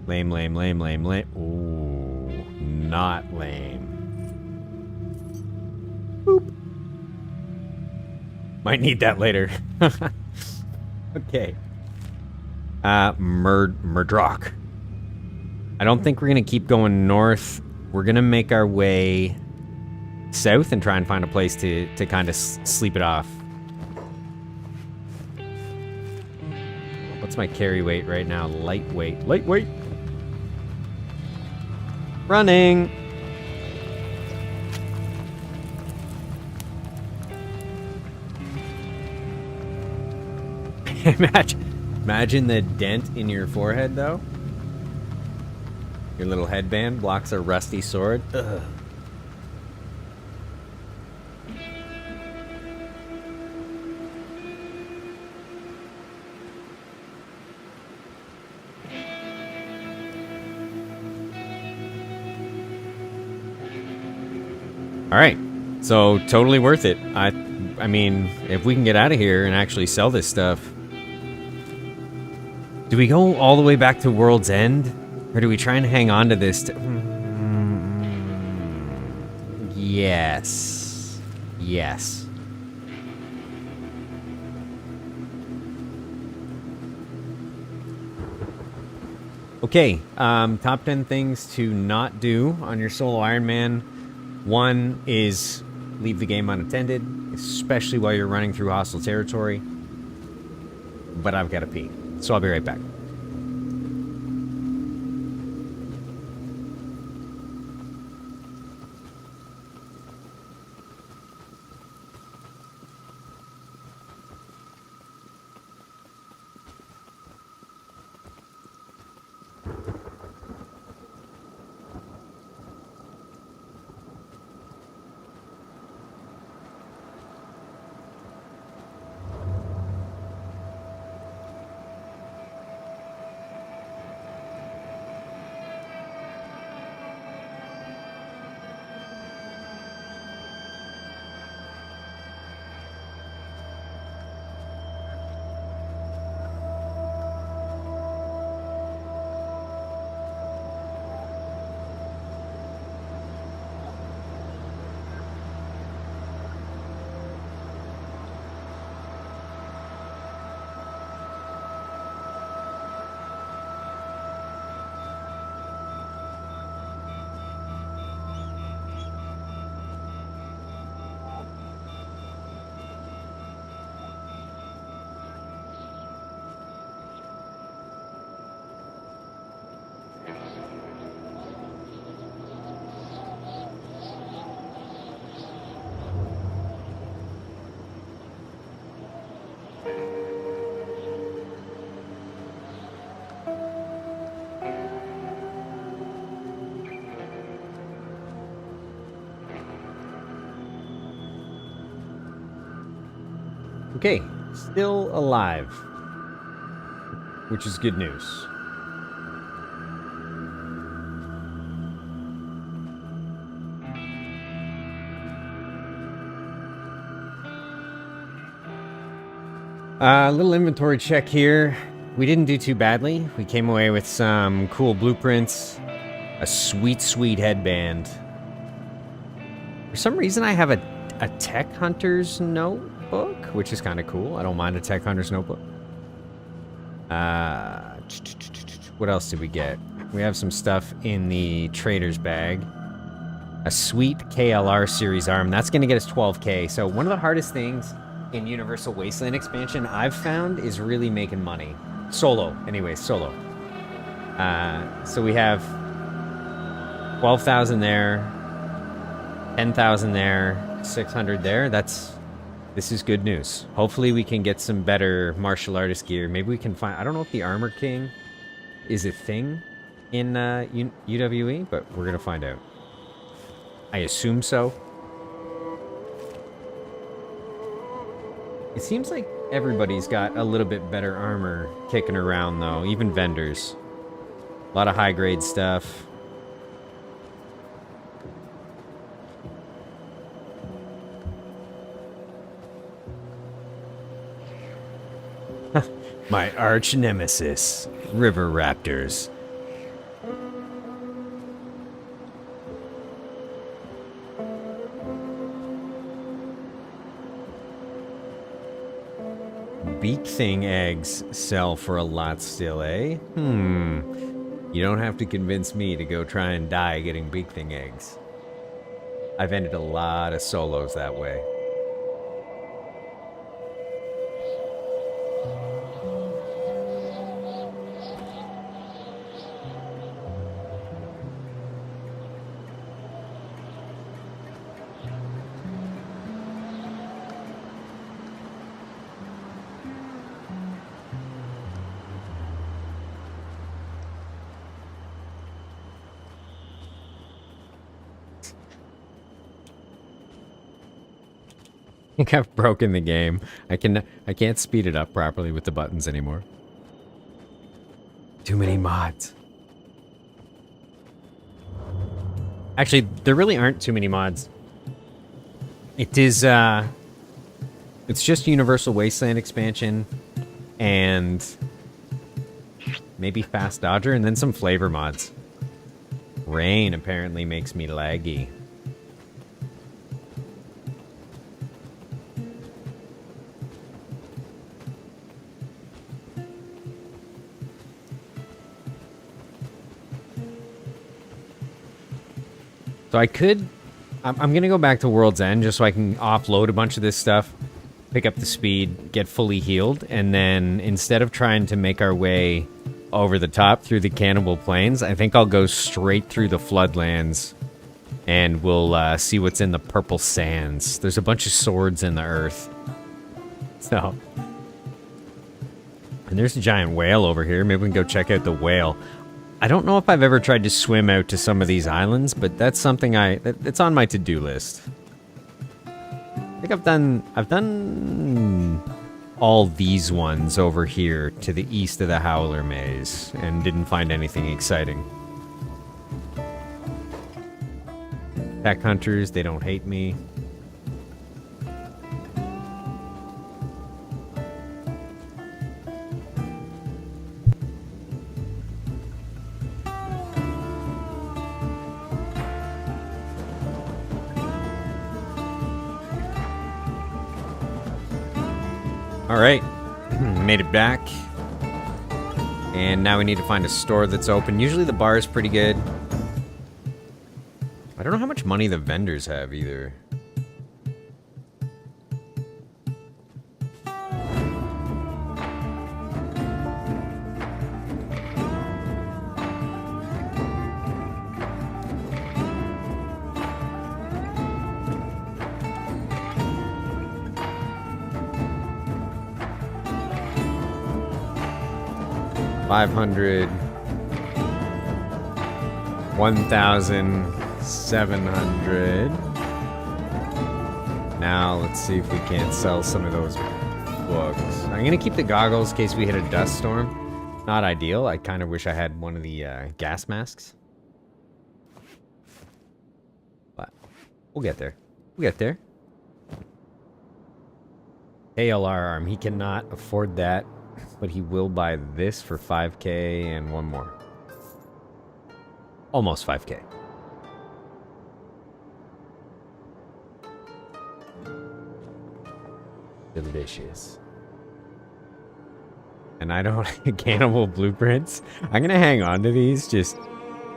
Lame, lame, lame, lame, lame. Ooh, not lame. Boop. Might need that later. Okay. Murdrock. I don't think we're gonna keep going north. We're gonna make our way south and try and find a place to kind of sleep it off. What's my carry weight right now? Lightweight. Lightweight. Running. Imagine the dent in your forehead, though. Your little headband blocks a rusty sword. Ugh. All right, so totally worth it. I mean, if we can get out of here and actually sell this stuff. Do we go all the way back to World's End? Or do we try and hang on to this? Yes. Yes. Okay, top 10 things to not do on your solo Ironman. One is leave the game unattended, especially while you're running through hostile territory. But I've got to pee, so I'll be right back. Okay, still alive, which is good news. Little inventory check here. We didn't do too badly. We came away with some cool blueprints, a sweet, sweet headband. For some reason, I have a tech hunter's notebook, which is kind of cool. I don't mind a tech hunter's notebook. What else did we get? We have some stuff in the trader's bag. A sweet KLR series arm. That's going to get us 12k. So one of the hardest things in Universal Wasteland Expansion I've found is really making money. Solo. Anyway, solo. So we have 12,000 there. 10,000 there. 600 there. This is good news. Hopefully we can get some better martial artist gear. Maybe we can find... I don't know if the Armor King is a thing in UWE, but we're going to find out. I assume so. It seems like everybody's got a little bit better armor kicking around, though. Even vendors. A lot of high-grade stuff. My arch nemesis, river raptors. Beak thing eggs sell for a lot still, eh? You don't have to convince me to go try and die getting beak thing eggs. I've ended a lot of solos that way. think I've broken the game. I can't speed it up properly with the buttons anymore. Too many mods. Actually, there really aren't too many mods. It is, it's just Universal Wasteland Expansion and maybe Fast Dodger and then some flavor mods. Rain apparently makes me laggy. So I'm going to go back to World's End just so I can offload a bunch of this stuff, pick up the speed, get fully healed, and then instead of trying to make our way over the top through the Cannibal Plains, I think I'll go straight through the Floodlands and we'll see what's in the purple sands. There's a bunch of swords in the earth. So, and there's a giant whale over here. Maybe we can go check out the whale. I don't know if I've ever tried to swim out to some of these islands, but that's something it's on my to-do list. I think I've done all these ones over here to the east of the Howler Maze and didn't find anything exciting. Pack hunters, they don't hate me. Alright, made it back. And now we need to find a store that's open. Usually the bar is pretty good. I don't know how much money the vendors have either. $500, 1,700. Now let's see if we can't sell some of those books. I'm gonna keep the goggles in case we hit a dust storm. Not ideal. I kind of wish I had one of the gas masks, but we'll get there. We'll get there. ALR arm. He cannot afford that. But he will buy this for 5K and one more. Almost 5K. Delicious. And I don't... Cannibal blueprints. I'm gonna hang on to these. Just...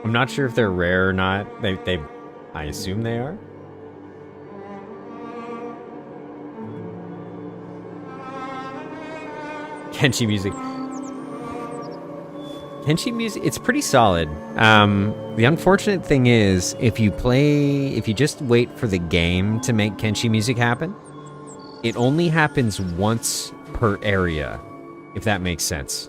I'm not sure if they're rare or not. I assume they are. Kenshi music. Kenshi music, it's pretty solid. The unfortunate thing is, if you just wait for the game to make Kenshi music happen, it only happens once per area, if that makes sense.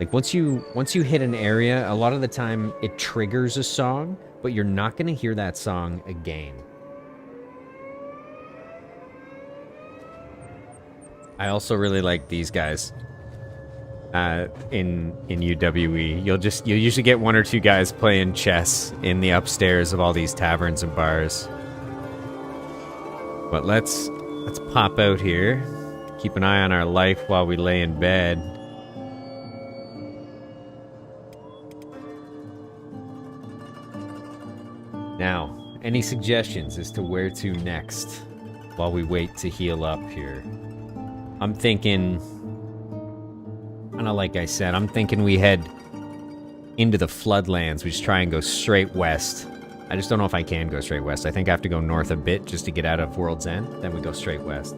Like once you hit an area, a lot of the time it triggers a song, but you're not going to hear that song again. I also really like these guys. In UWE, you'll usually get one or two guys playing chess in the upstairs of all these taverns and bars. But let's pop out here. Keep an eye on our life while we lay in bed. Now, any suggestions as to where to next while we wait to heal up here? I'm thinking, kind of like I said, I'm thinking we head into the Floodlands. We just try and go straight west. I just don't know if I can go straight west. I think I have to go north a bit just to get out of World's End. Then we go straight west.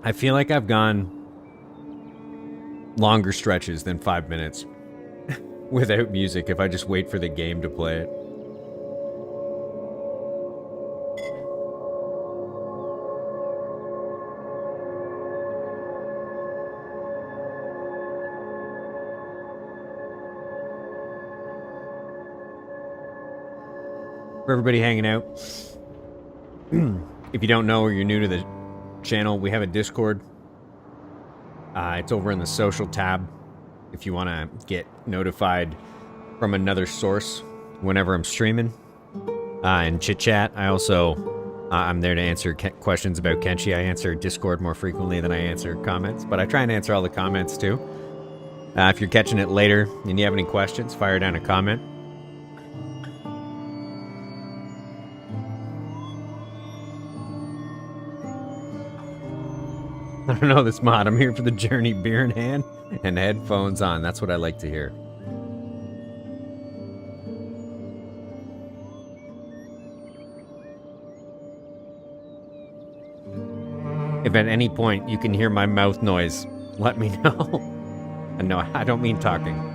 I feel like I've gone longer stretches than 5 minutes without music if I just wait for the game to play it. For everybody hanging out. If you don't know or you're new to the channel, we have a Discord. It's over in the social tab. If you want to get notified from another source whenever I'm streaming. And chit chat. I also... I'm there to answer questions about Kenshi. I answer Discord more frequently than I answer comments, but I try and answer all the comments too. If you're catching it later and you have any questions, fire down a comment. I don't know this mod. I'm here for the journey, beer in hand and headphones on. That's what I like to hear. If at any point you can hear my mouth noise, let me know. And no, I don't mean talking.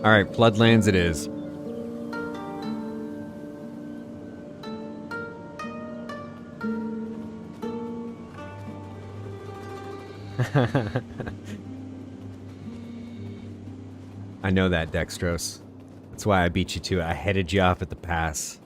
All right, Floodlands it is. I know that, Dextrose. That's why I beat you to it. I headed you off at the pass.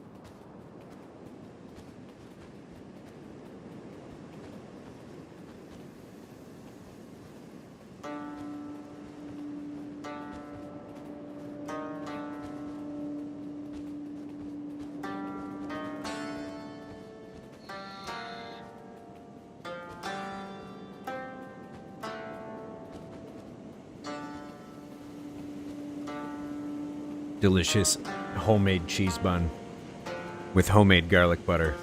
Delicious homemade cheese bun with homemade garlic butter.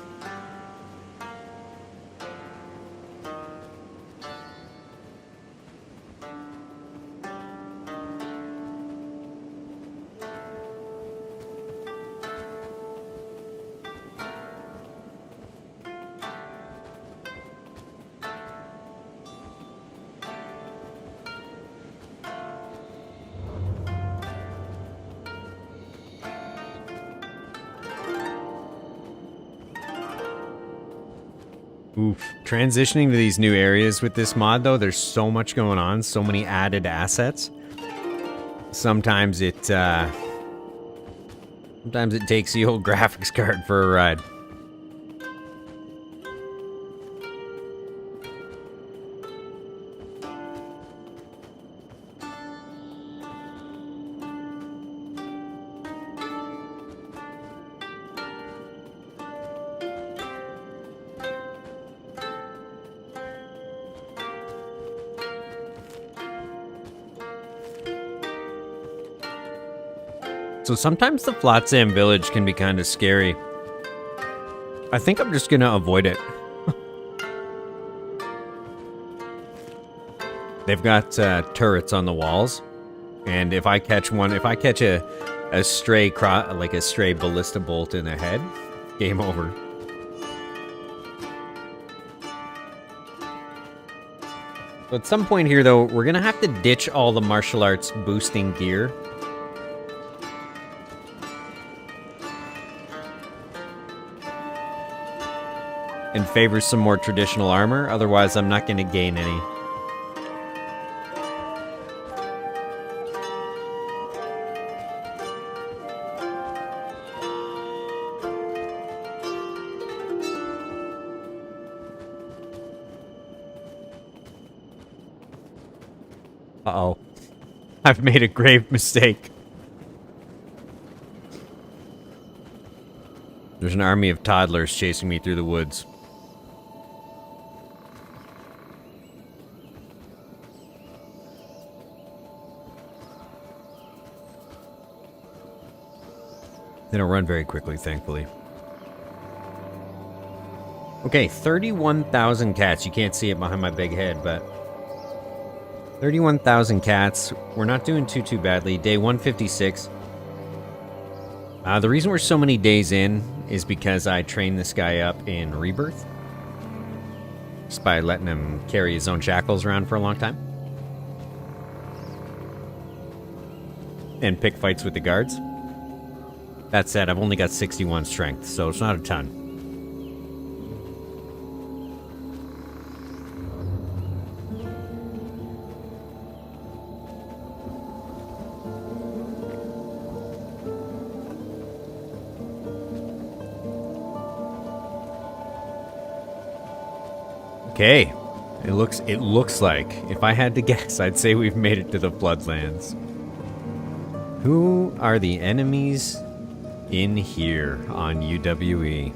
Oof. Transitioning to these new areas with this mod, though, there's so much going on, so many added assets. Sometimes it takes the old graphics card for a ride. So sometimes the Flotsam village can be kind of scary. I think I'm just gonna avoid it. They've got turrets on the walls, and if I catch a stray like a stray ballista bolt in the head, game over. So at some point here, though, we're gonna have to ditch all the martial arts boosting gear. And favor some more traditional armor, otherwise I'm not going to gain any. Uh-oh. I've made a grave mistake. There's an army of toddlers chasing me through the woods. They don't run very quickly, thankfully. Okay, 31,000 cats. You can't see it behind my big head, but 31,000 cats. We're not doing too badly. Day 156. The reason we're so many days in is because I trained this guy up in Rebirth. Just by letting him carry his own shackles around for a long time. And pick fights with the guards. That said, I've only got 61 strength, so it's not a ton. Okay. It looks like, if I had to guess, I'd say we've made it to the Floodlands. Who are the enemies in here on UWE?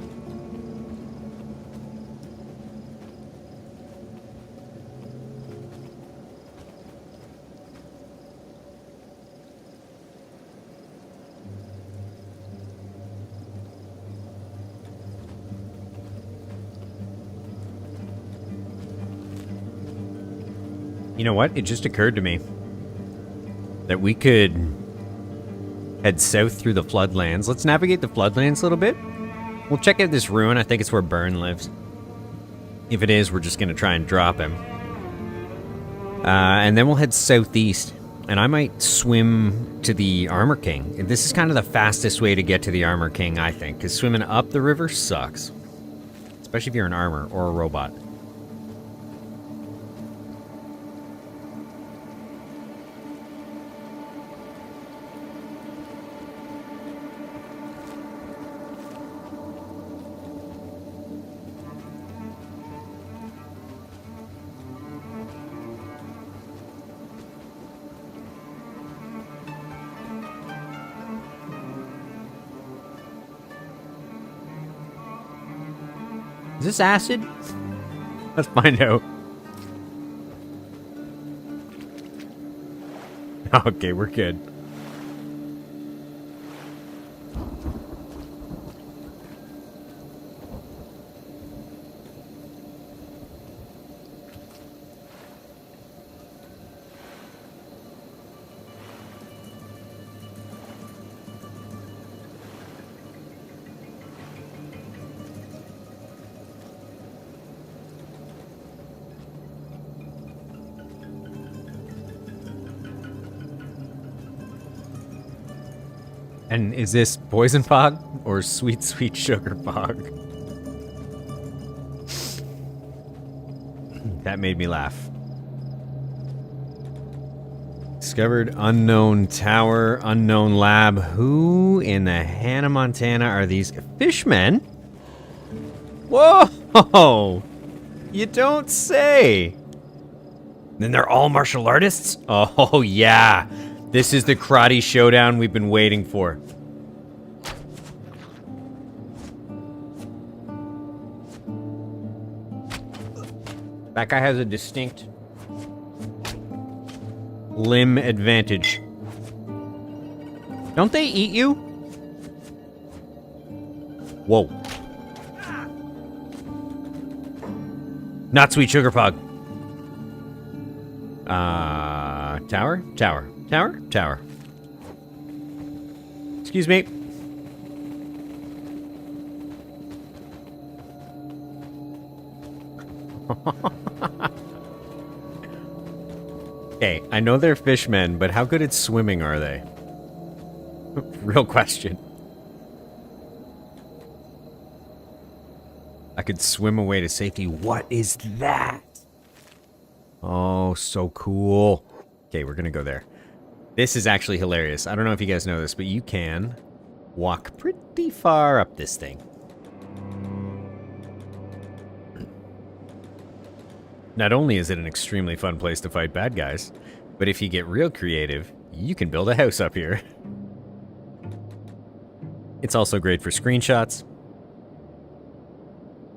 You know what? It just occurred to me that we could head south through the Floodlands. Let's navigate the Floodlands a little bit. We'll check out this ruin. I think it's where Burn lives. If it is, we're just going to try and drop him. And then we'll head southeast. And I might swim to the Armor King. This is kind of the fastest way to get to the Armor King, I think. Because swimming up the river sucks. Especially if you're an armor or a robot. Is this acid? Let's find out. Okay, we're good. And is this poison fog or sweet, sweet sugar fog? That made me laugh. Discovered unknown tower, unknown lab. Who in the Hannah Montana are these fishmen? Whoa! You don't say. Then they're all martial artists? Oh, yeah. This is the karate showdown we've been waiting for. That guy has a distinct limb advantage. Don't they eat you? Whoa. Not sweet sugar fog. Tower? Tower. Tower? Tower. Excuse me. Okay, I know they're fishmen, but how good at swimming are they? Real question. I could swim away to safety. What is that? Oh, so cool. Okay, we're gonna go there. This is actually hilarious. I don't know if you guys know this, but you can walk pretty far up this thing. Not only is it an extremely fun place to fight bad guys, but if you get real creative, you can build a house up here. It's also great for screenshots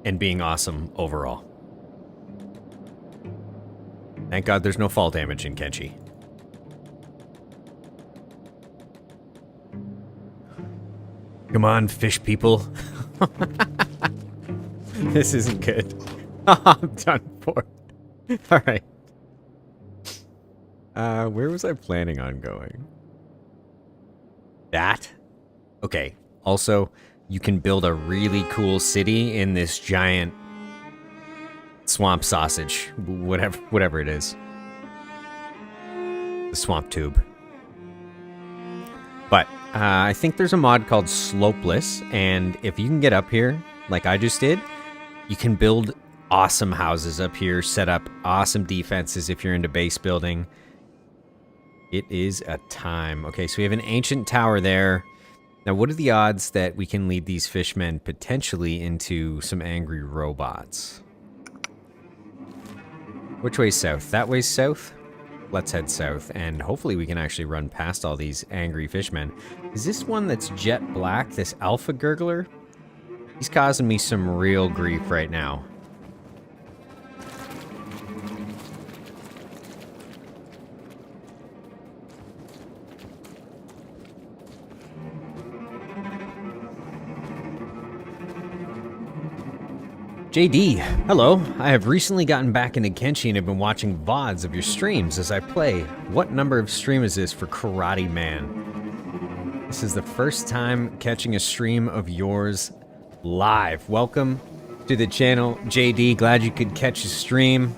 and being awesome overall. Thank God there's no fall damage in Kenshi. Come on, fish people. This isn't good. I'm done for. Alright. Where was I planning on going? That? Okay. Also, you can build a really cool city in this giant swamp sausage. Whatever it is. The swamp tube. But, I think there's a mod called Slopeless, and if you can get up here, like I just did, you can build awesome houses up here, set up awesome defenses if you're into base building. It is a time. Okay, so we have an ancient tower there. Now, what are the odds that we can lead these fishmen potentially into some angry robots? Which way's south? That way's south? Let's head south, and hopefully we can actually run past all these angry fishmen. Is this one that's jet black, this alpha gurgler? He's causing me some real grief right now. JD, hello. I have recently gotten back into Kenshi and have been watching VODs of your streams as I play. What number of stream is this for Karate Man? This is the first time catching a stream of yours live. Welcome to the channel, JD. Glad you could catch a stream.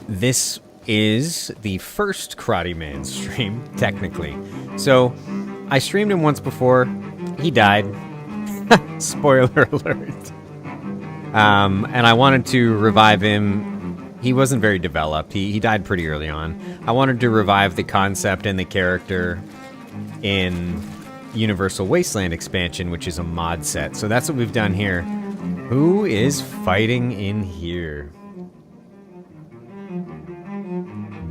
This is the first Karate Man stream, technically. So, I streamed him once before. He died. Spoiler alert. And I wanted to revive him. He wasn't very developed. He died pretty early on. I wanted to revive the concept and the character in Universal Wasteland Expansion, which is a mod set. So that's what we've done here. Who is fighting in here?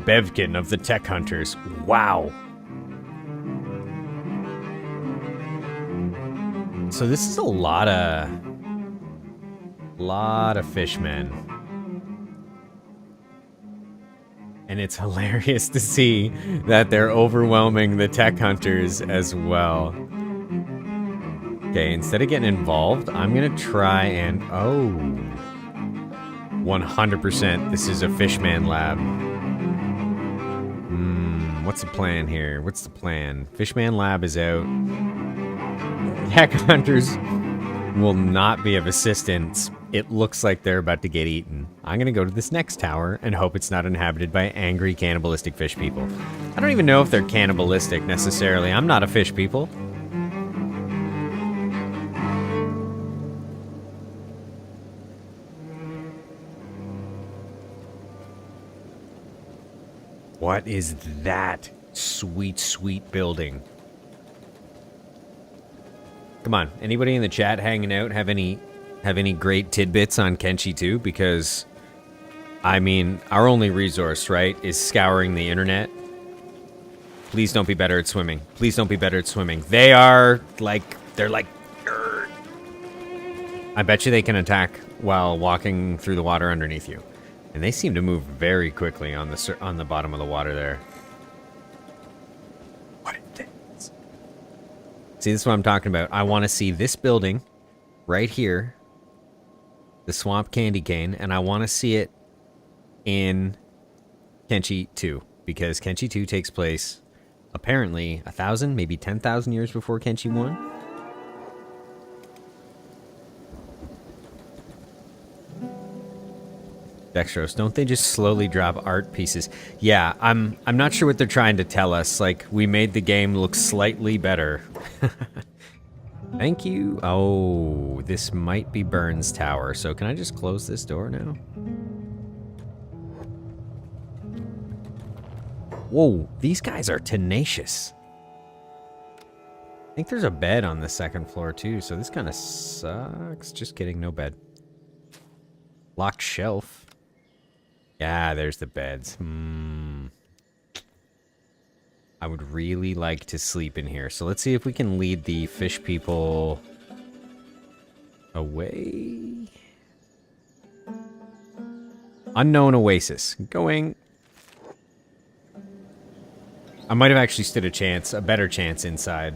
Bevkin of the Tech Hunters. Wow. So this is a lot of fishmen. And it's hilarious to see that they're overwhelming the Tech Hunters as well. Okay, instead of getting involved, I'm gonna try and... Oh. 100% this is a Fishman lab. What's the plan here? What's the plan? Fishman lab is out. Tech Hunters will not be of assistance. It looks like they're about to get eaten. I'm gonna go to this next tower and hope it's not inhabited by angry cannibalistic fish people. I don't even know if they're cannibalistic necessarily. I'm not a fish people. What is that sweet, sweet building? Come on, anybody in the chat hanging out have any great tidbits on Kenshi 2? Because, I mean, our only resource, right, is scouring the internet. Please don't be better at swimming. Please don't be better at swimming. They are, like, they're like... Urgh. I bet you they can attack while walking through the water underneath you. And they seem to move very quickly on the bottom of the water there. What things? See, this is what I'm talking about. I want to see this building right here, the Swamp Candy Cane, and I want to see it in Kenshi 2, because Kenshi 2 takes place apparently 1,000, maybe 10,000 years before Kenshi 1. Dextrose, don't they just slowly drop art pieces? Yeah, I'm not sure what they're trying to tell us. Like, we made the game look slightly better. Thank you. Oh, this might be Burns Tower. So can I just close this door now? Whoa, these guys are tenacious. I think there's a bed on the second floor too, so this kind of sucks. Just kidding, no bed. Locked shelf. Yeah, there's the beds. I would really like to sleep in here. So let's see if we can lead the fish people away. Unknown oasis. Going. I might have actually stood a better chance inside.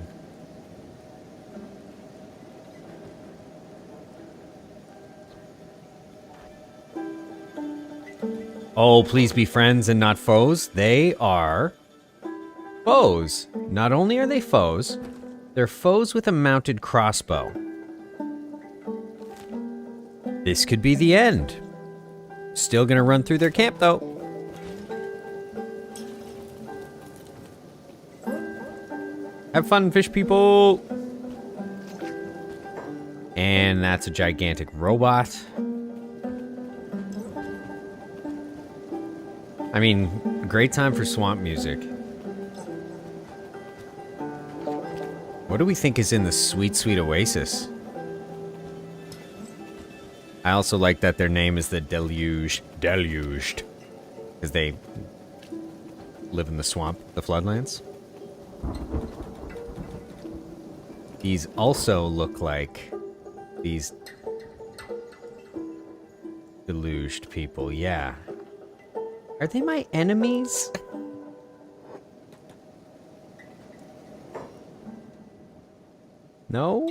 Oh, please be friends and not foes. They are foes. Not only are they foes, they're foes with a mounted crossbow. This could be the end. Still gonna run through their camp, though. Have fun, fish people. And that's a gigantic robot. I mean, great time for swamp music. What do we think is in the sweet, sweet oasis? I also like that their name is the Deluge. Deluged. Because they live in the swamp, the Floodlands. These also look like these deluged people, yeah. Are they my enemies? No?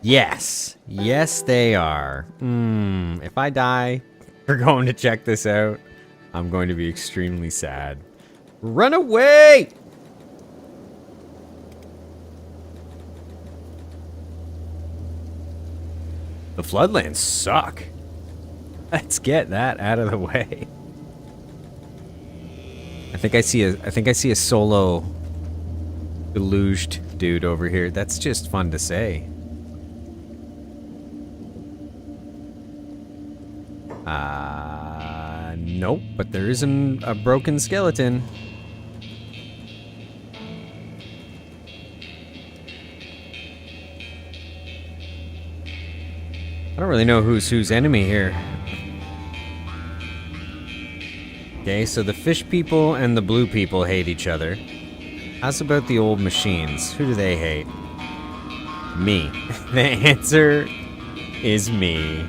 Yes. Yes, they are. If I die for going to check this out, I'm going to be extremely sad. Run away! The Floodlands suck. Let's get that out of the way. I think I see a solo deluged dude over here. That's just fun to say. Nope, but there isn't a broken skeleton. I don't really know who's enemy here. Okay, so the fish people and the blue people hate each other. How's about the old machines? Who do they hate? Me. The answer is me.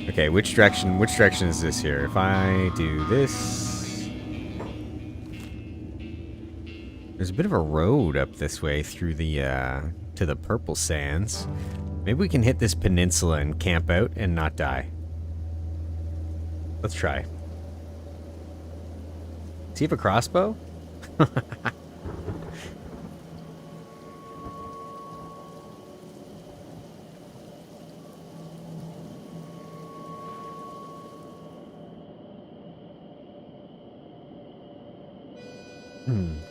Okay, which direction is this here? If I do this... There's a bit of a road up this way through the, to the purple sands. Maybe we can hit this peninsula and camp out and not die. Let's try. Does he have a crossbow?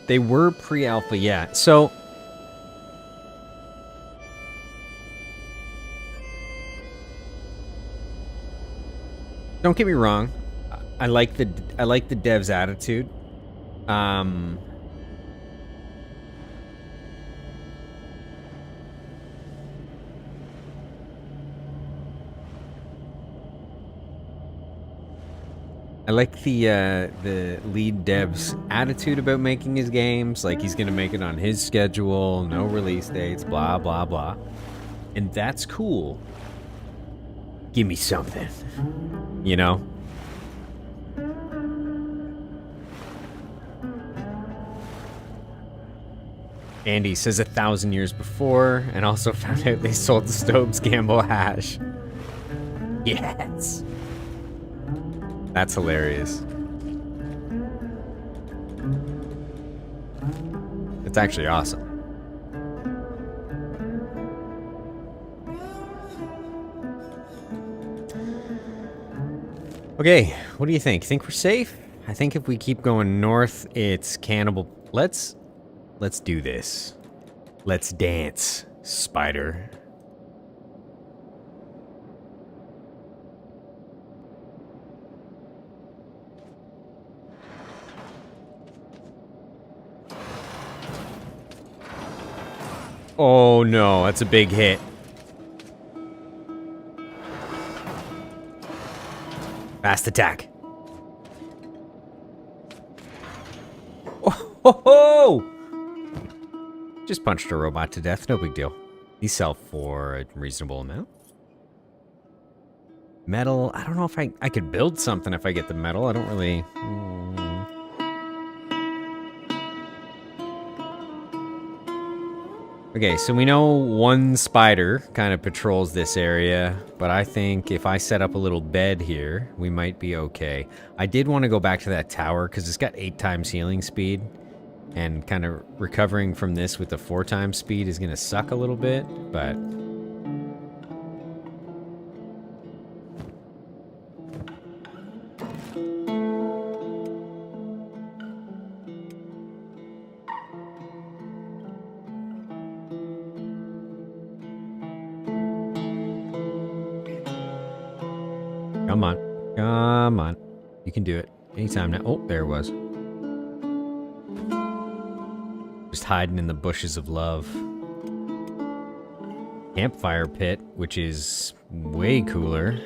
They were pre-alpha, yeah. So don't get me wrong. I like the dev's attitude. I like the lead dev's attitude about making his games. Like, he's gonna make it on his schedule, no release dates, blah, blah, blah. And that's cool. Give me something. You know? Andy says 1,000 years before, and also found out they sold the Stobes Gamble hash. Yes! That's hilarious. It's actually awesome. Okay, what do you think? Think we're safe? I think if we keep going north, it's Cannibal. Let's do this. Let's dance, spider. Oh no, that's a big hit. Fast attack. Oh ho ho! Just punched a robot to death, no big deal. These sell for a reasonable amount. Metal, I don't know if I could build something if I get the metal. I don't really... Okay, so we know one spider kind of patrols this area, but I think if I set up a little bed here, we might be okay. I did want to go back to that tower because it's got 8 times healing speed, and kind of recovering from this with the 4 times speed is going to suck a little bit, but... Come on. Come on. You can do it. Anytime now. Oh, there it was. Just hiding in the bushes of love. campfire pit, which is way cooler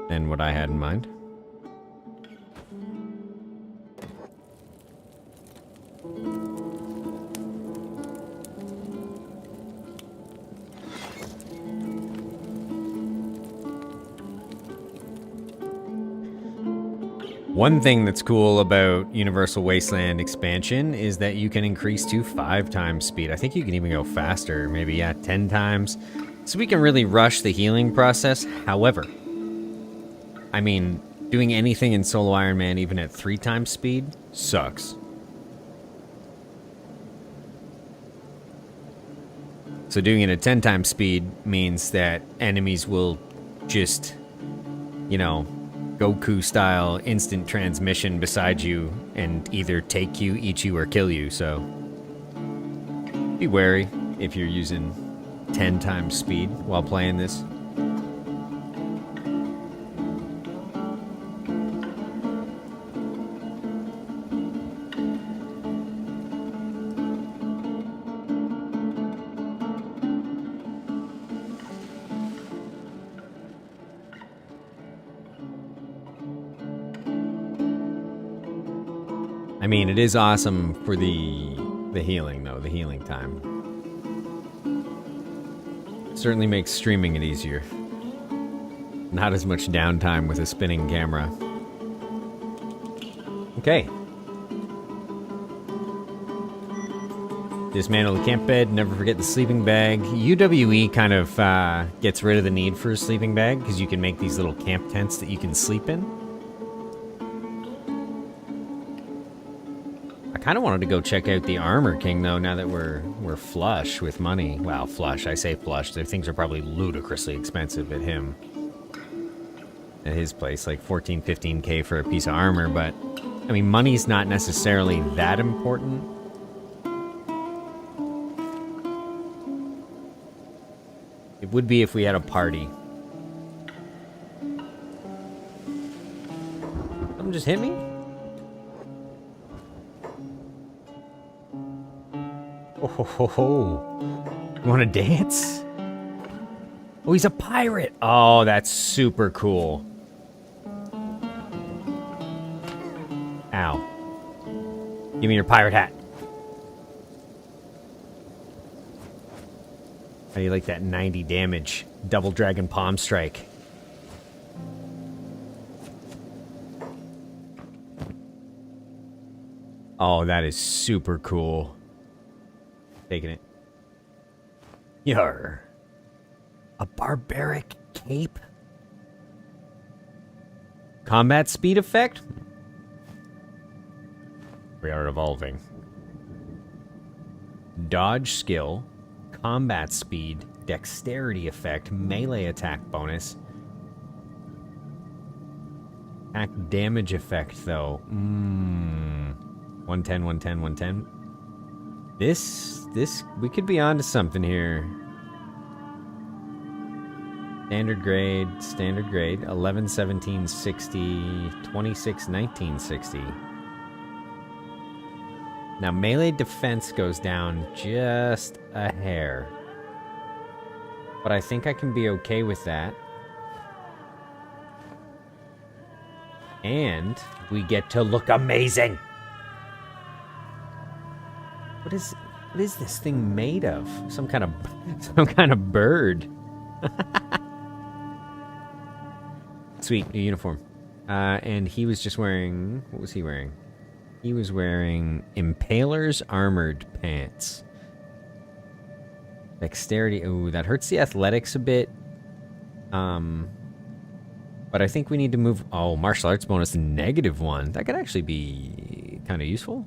than what I had in mind. One thing that's cool about Universal Wasteland Expansion is that you can increase to 5 times speed. I think you can even go faster, maybe, yeah, 10 times. So we can really rush the healing process. However, I mean, doing anything in solo Ironman even at 3 times speed sucks. So doing it at 10 times speed means that enemies will just, you know, Goku-style instant transmission beside you and either take you, eat you, or kill you, so be wary if you're using 10 times speed while playing this. I mean, it is awesome for the healing, though, the healing time. Certainly makes streaming it easier. Not as much downtime with a spinning camera. Okay. Dismantle the camp bed, never forget the sleeping bag. UWE kind of gets rid of the need for a sleeping bag because you can make these little camp tents that you can sleep in. I kind of wanted to go check out the Armor King, though, now that we're flush with money. Well, flush. I say flush. Their things are probably ludicrously expensive at him. At his place, like 14, 15K for a piece of armor, but, I mean, money's not necessarily that important. It would be if we had a party. Something just hit me? Oh, ho, ho, ho. You want to dance? Oh, he's a pirate. Oh, that's super cool. Ow. Give me your pirate hat. How do you like that 90 damage double dragon palm strike? Oh, that is super cool. Taking it. Yarr. A barbaric cape? Combat speed effect? We are evolving. Dodge skill, combat speed, dexterity effect, melee attack bonus. Attack damage effect, though. 110, 110, 110. This, we could be onto something here. Standard grade, 11, 17, 60, 26, 19, 60. Now, melee defense goes down just a hair. But I think I can be okay with that. And we get to look amazing! What is this thing made of? Some kind of bird. Sweet, new uniform. And he was just wearing... What was he wearing? He was wearing Impaler's Armored Pants. Dexterity. Ooh, that hurts the athletics a bit. But I think we need to move... Oh, martial arts bonus -1. That could actually be kind of useful.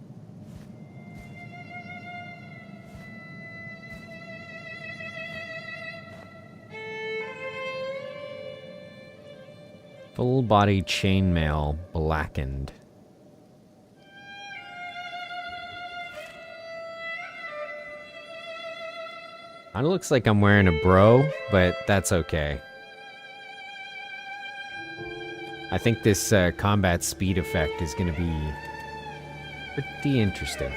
Full body chainmail blackened. Kinda looks like I'm wearing a bro, but that's okay. I think this combat speed effect is gonna be pretty interesting.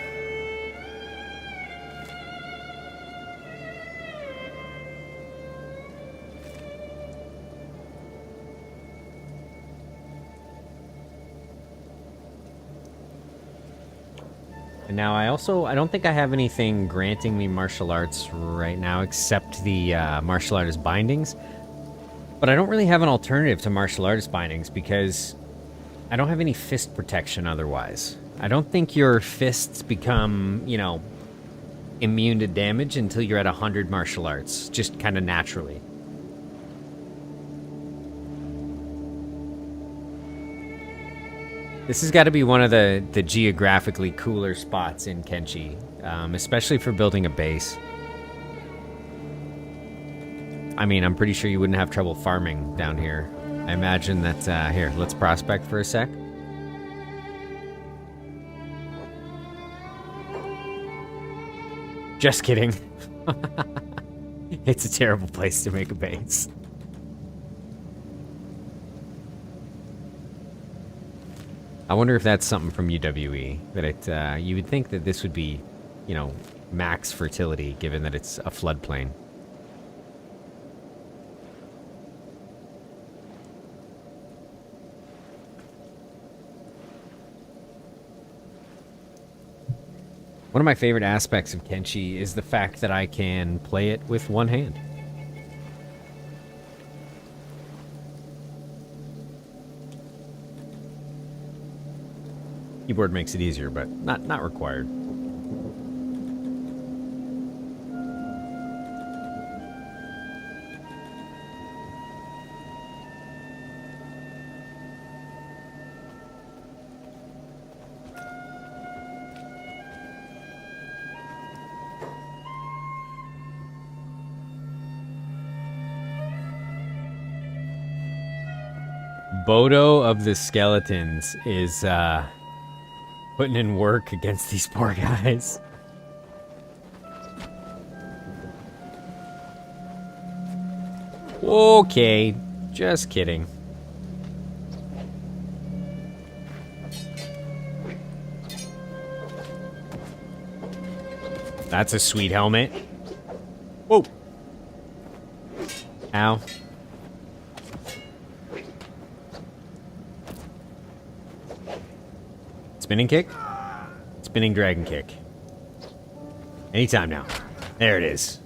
And now I don't think I have anything granting me martial arts right now except the martial artist bindings. But I don't really have an alternative to martial artist bindings because I don't have any fist protection otherwise. I don't think your fists become, you know, immune to damage until you're at 100 martial arts, just kind of naturally. This has got to be one of the geographically cooler spots in Kenshi, especially for building a base. I mean, I'm pretty sure you wouldn't have trouble farming down here. I imagine that, here, let's prospect for a sec. Just kidding. It's a terrible place to make a base. I wonder if that's something from UWE, that you would think that this would be, you know, max fertility, given that it's a floodplain. One of my favorite aspects of Kenshi is the fact that I can play it with one hand. Keyboard makes it easier, but not required. Bodo of the Skeletons is putting in work against these poor guys. Okay, just kidding. That's a sweet helmet. Whoa. Ow. Spinning kick? Spinning dragon kick. Anytime now. There it is.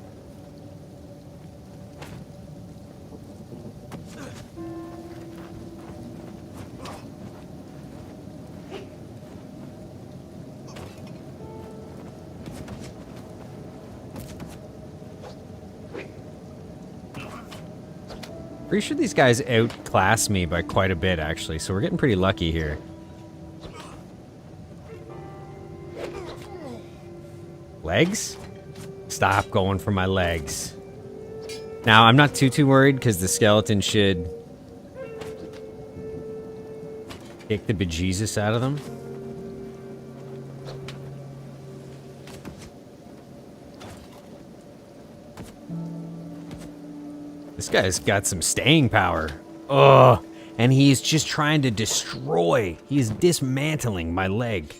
Pretty sure these guys outclass me by quite a bit, actually, so we're getting pretty lucky here. Legs? Stop going for my legs. Now, I'm not too worried because the skeleton should kick the bejesus out of them. This guy's got some staying power. Ugh. And he's just trying to destroy. He's dismantling my leg.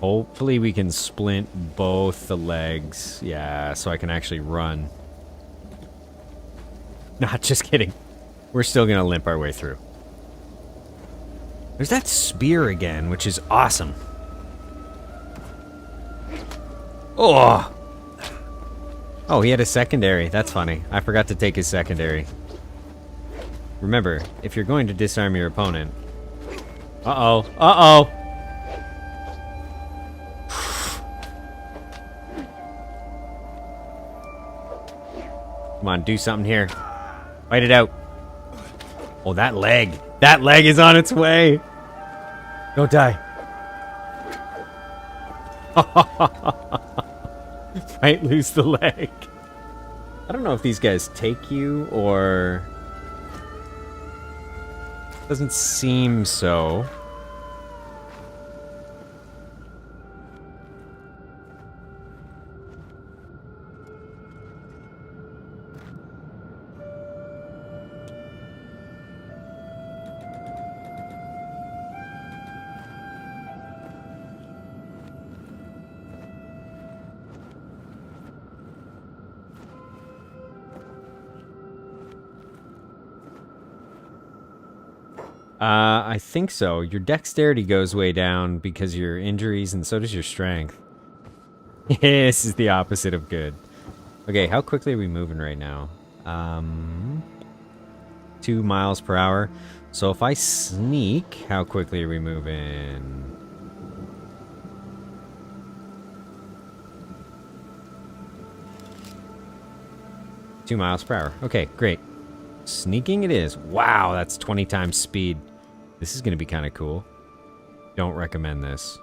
Hopefully we can splint both the legs. Yeah, so I can actually run. Not just kidding. We're still gonna limp our way through. There's that spear again, which is awesome. Oh! Oh, he had a secondary. That's funny. I forgot to take his secondary. Remember, if you're going to disarm your opponent... Uh-oh. Uh-oh! Come on, do something here. Fight it out. Oh, that leg. That leg is on its way. Don't die. Might lose the leg. I don't know if these guys take you or... Doesn't seem so. I think so. Your dexterity goes way down because of your injuries, and so does your strength. This is the opposite of good. Okay, how quickly are we moving right now? 2 miles per hour. So if I sneak, how quickly are we moving? Two miles per hour. Okay, great. Sneaking it is. Wow, that's 20 times speed. This is going to be kind of cool. Don't recommend this.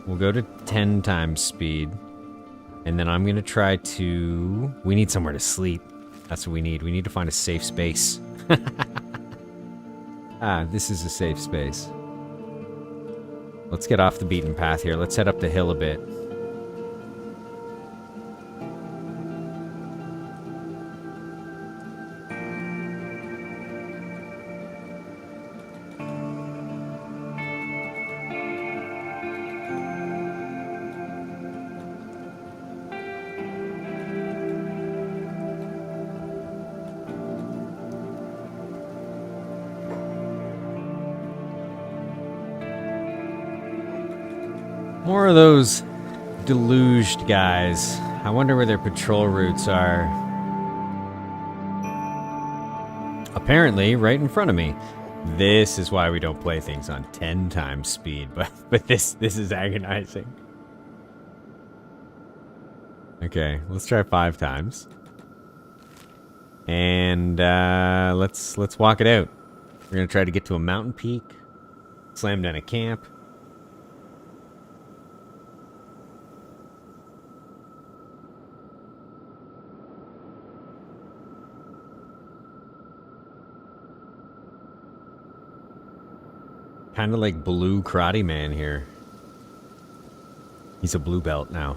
We'll go to 10 times speed. And then I'm going to try to... We need somewhere to sleep. That's what we need. We need to find a safe space. This is a safe space. Let's get off the beaten path here. Let's head up the hill a bit. More of those deluged guys. I wonder where their patrol routes are. Apparently, right in front of me. This is why we don't play things on 10 times speed, but this is agonizing. Okay, let's try 5 times. And let's walk it out. We're gonna try to get to a mountain peak, slam down a camp. Kind of like Blue Karate Man here. He's a blue belt now.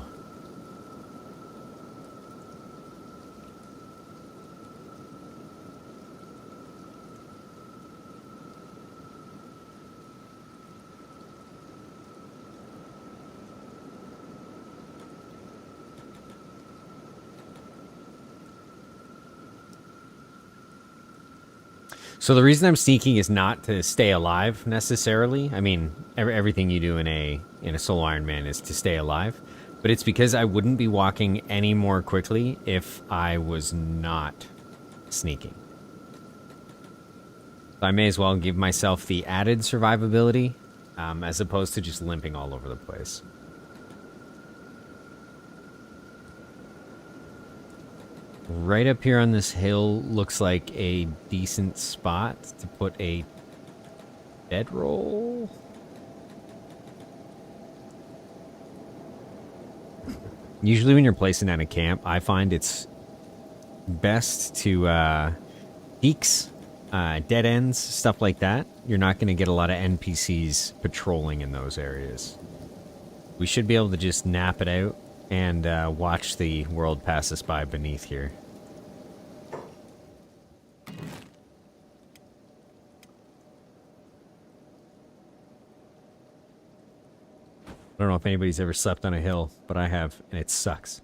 So the reason I'm sneaking is not to stay alive necessarily. I mean, everything you do in a solo Ironman is to stay alive, but it's because I wouldn't be walking any more quickly if I was not sneaking. So I may as well give myself the added survivability, as opposed to just limping all over the place. Right up here on this hill looks like a decent spot to put a bedroll. Usually when you're placing down a camp, I find it's best to peaks, dead ends, stuff like that. You're not going to get a lot of NPCs patrolling in those areas. We should be able to just nap it out and watch the world pass us by beneath here. I don't know if anybody's ever slept on a hill, but I have, and it sucks.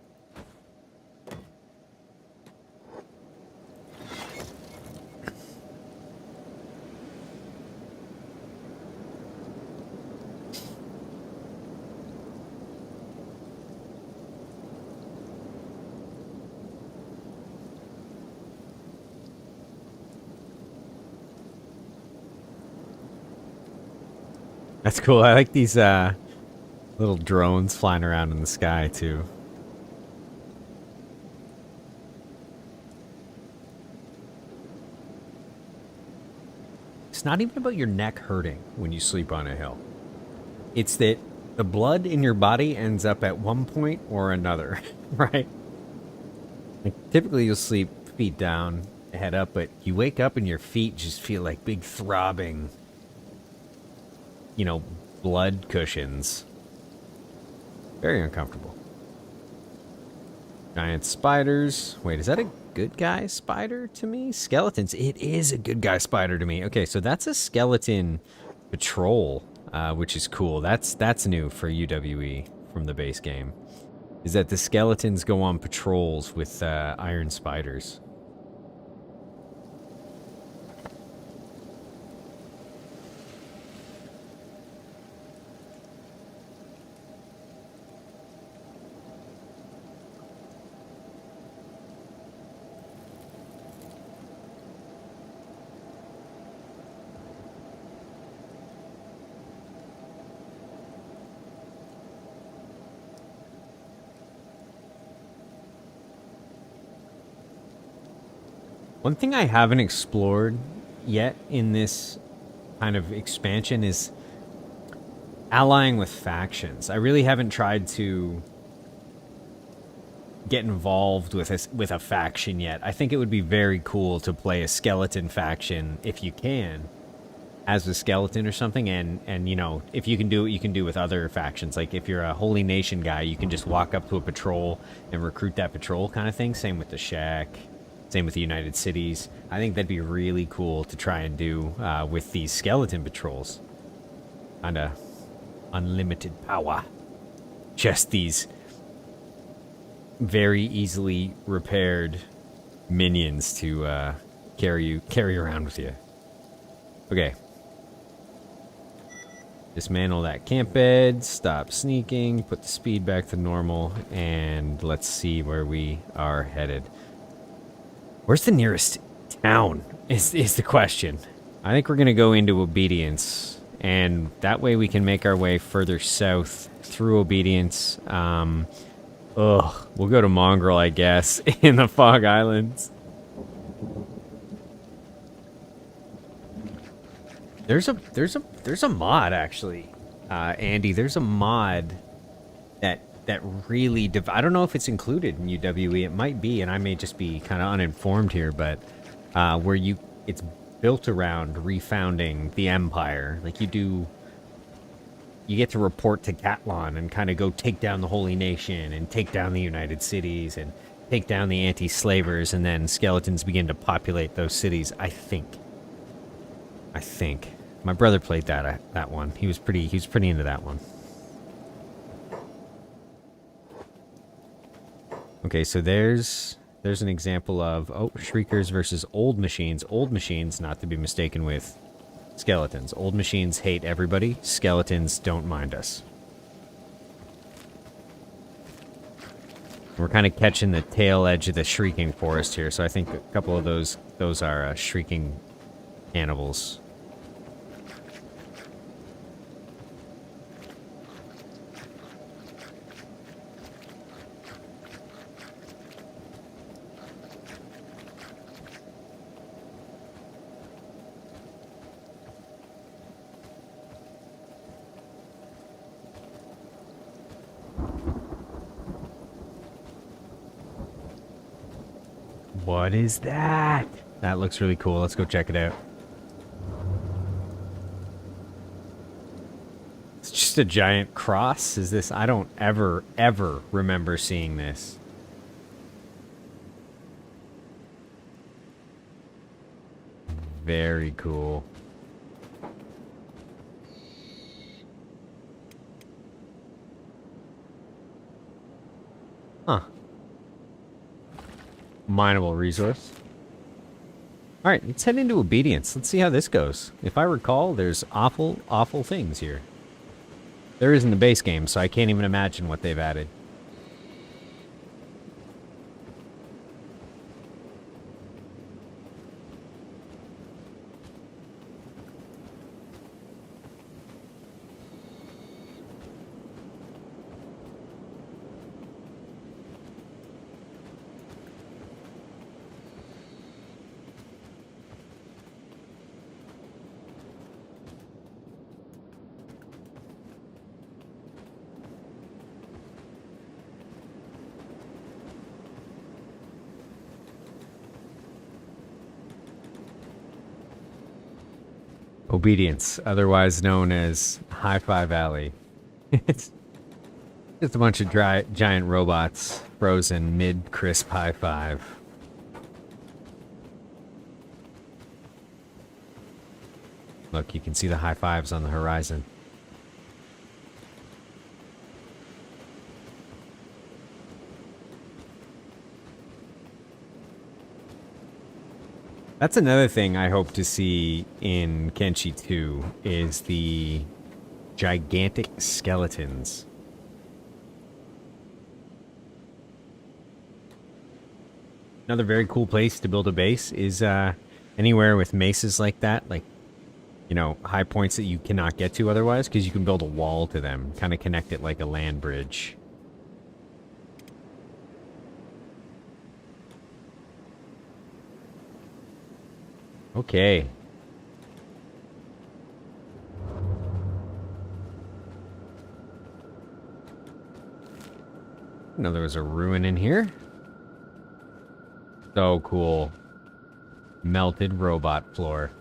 That's cool. I like these little drones flying around in the sky too. It's not even about your neck hurting when you sleep on a hill. It's that the blood in your body ends up at one point or another, right? Like typically you'll sleep feet down, head up, but you wake up and your feet just feel like big throbbing, you know, blood cushions. Very uncomfortable. Giant spiders. Wait, is that a good guy spider to me? Skeletons. It is a good guy spider to me. Okay, so that's a skeleton patrol, which is cool. That's new for UWE from the base game. Is that the skeletons go on patrols with iron spiders. One thing I haven't explored yet in this kind of expansion is allying with factions. I really haven't tried to get involved with a faction yet. I think it would be very cool to play a skeleton faction if you can, as a skeleton or something, and you know, if you can do what you can do with other factions, like if you're a Holy Nation guy, you can just walk up to a patrol and recruit that patrol kind of thing. Same with the Shack, same with the United Cities. I think that'd be really cool to try and do with these skeleton patrols. Kind of unlimited power. Just these very easily repaired minions to carry around with you. Okay. Dismantle that camp bed, stop sneaking, put the speed back to normal, and let's see where we are headed. Where's the nearest town is the question. I think we're going to go into Obedience, and that way we can make our way further south through Obedience. We'll go to Mongrel, I guess, in the Fog Islands. There's a mod actually, Andy. There's a mod that really I don't know if it's included in UWE. It might be, and I may just be kind of uninformed here, but where it's built around refounding the Empire. Like you get to report to Catlon and kind of go take down the Holy Nation and take down the United Cities and take down the anti-slavers, and then skeletons begin to populate those cities. I think. My brother played that one. He was pretty into that one. Okay, so there's an example of Shriekers versus old machines. Old machines, not to be mistaken with skeletons. Old machines hate everybody. Skeletons don't mind us. We're kind of catching the tail edge of the shrieking forest here, so I think a couple of those are shrieking cannibals. What is that? That looks really cool. Let's go check it out. It's just a giant cross. Is this? I don't ever remember seeing this. Very cool. Huh. Mineable resource. Alright, let's head into Obedience. Let's see how this goes. If I recall, there's awful things here. There is in the base game, so I can't even imagine what they've added. Obedience, otherwise known as High Five Alley. It's just a bunch of giant robots frozen mid-crisp high five. Look, you can see the high fives on the horizon. That's another thing I hope to see in Kenshi 2 is the gigantic skeletons. Another very cool place to build a base is anywhere with mesas like that, like, you know, high points that you cannot get to otherwise, because you can build a wall to them, kind of connect it like a land bridge. Okay. No, there was a ruin in here. So cool. Melted robot floor.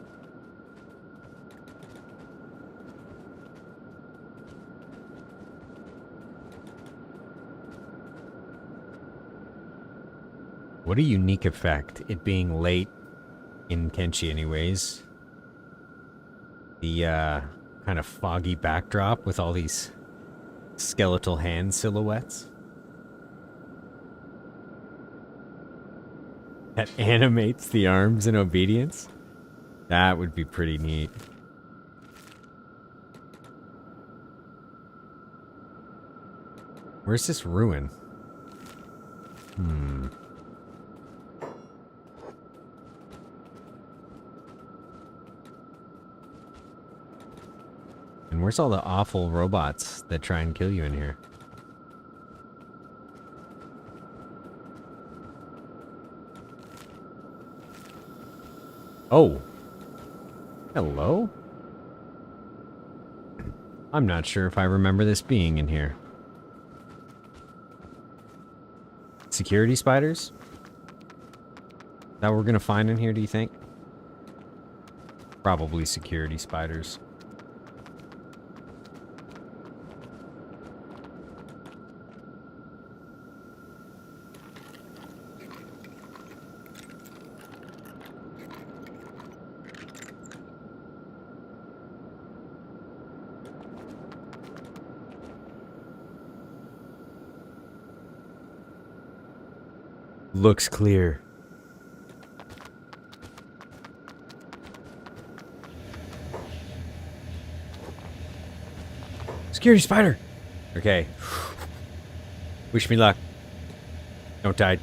What a unique effect, it being late in Kenshi anyways. The kind of foggy backdrop with all these skeletal hand silhouettes. That animates the arms in obedience. That would be pretty neat. Where's this ruin? And where's all the awful robots that try and kill you in here? Oh. Hello? I'm not sure if I remember this being in here. Security spiders? Is that what we're gonna find in here, do you think? Probably security spiders. Looks clear. Security spider! Okay. Wish me luck. Don't die.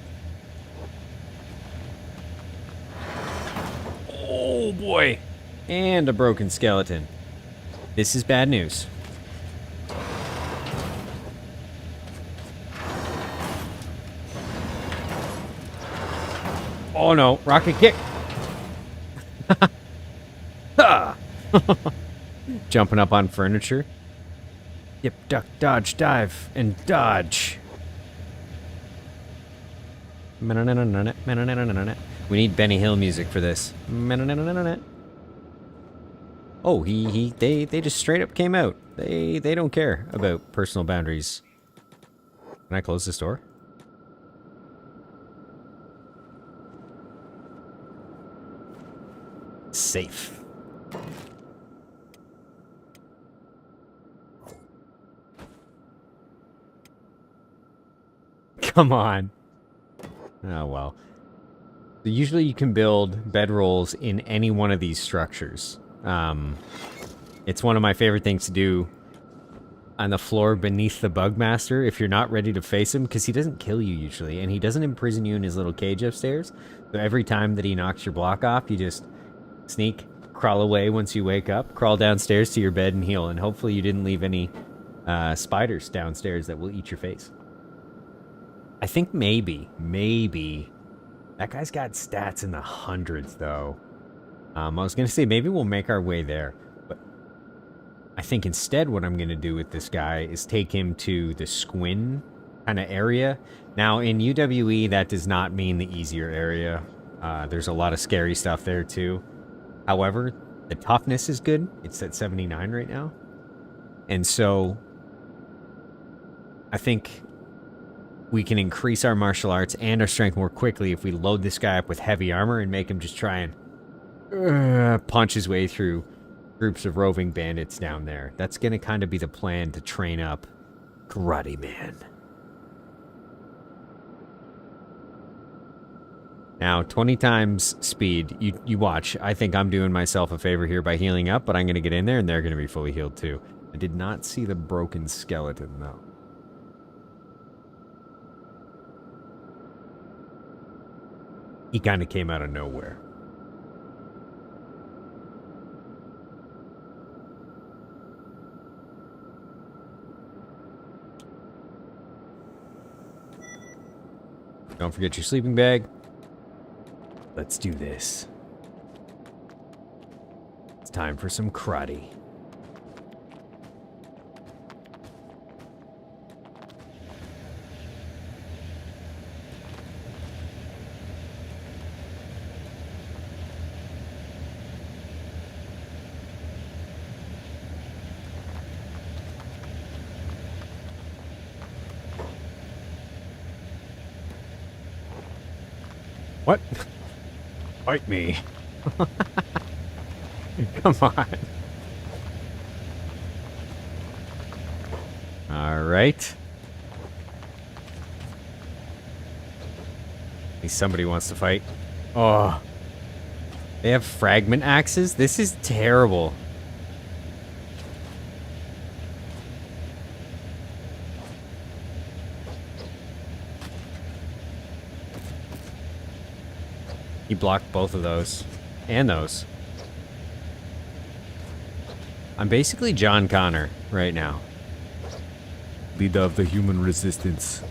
Oh boy! And a broken skeleton. This is bad news. Oh no, rocket kick! Jumping up on furniture. Yep, duck, dodge, dive, and dodge. We need Benny Hill music for this. Oh, they just straight up came out. They don't care about personal boundaries. Can I close this door? Safe. Come on. Oh, well. So usually you can build bedrolls in any one of these structures. It's one of my favorite things to do on the floor beneath the Bugmaster if you're not ready to face him, because he doesn't kill you usually, and he doesn't imprison you in his little cage upstairs. So every time that he knocks your block off, you just sneak, crawl away once you wake up, crawl downstairs to your bed and heal, and hopefully you didn't leave any spiders downstairs that will eat your face. I think maybe, that guy's got stats in the hundreds, though. I was going to say, maybe we'll make our way there. But I think instead what I'm going to do with this guy is take him to the Squin kind of area. Now, in UWE, that does not mean the easier area. There's a lot of scary stuff there, too. However, the toughness is good. It's at 79 right now. And so, I think we can increase our martial arts and our strength more quickly if we load this guy up with heavy armor and make him just try and punch his way through groups of roving bandits down there. That's going to kind of be the plan to train up Karate Man. Now, 20 times speed. You watch. I think I'm doing myself a favor here by healing up, but I'm going to get in there and they're going to be fully healed too. I did not see the broken skeleton, though. He kind of came out of nowhere. Don't forget your sleeping bag. Let's do this. It's time for some karate. What? Fight me. Come on. All right. At least somebody wants to fight. Oh. They have fragment axes? This is terrible. He blocked both of those. And those. I'm basically John Connor right now. Leader of the human resistance.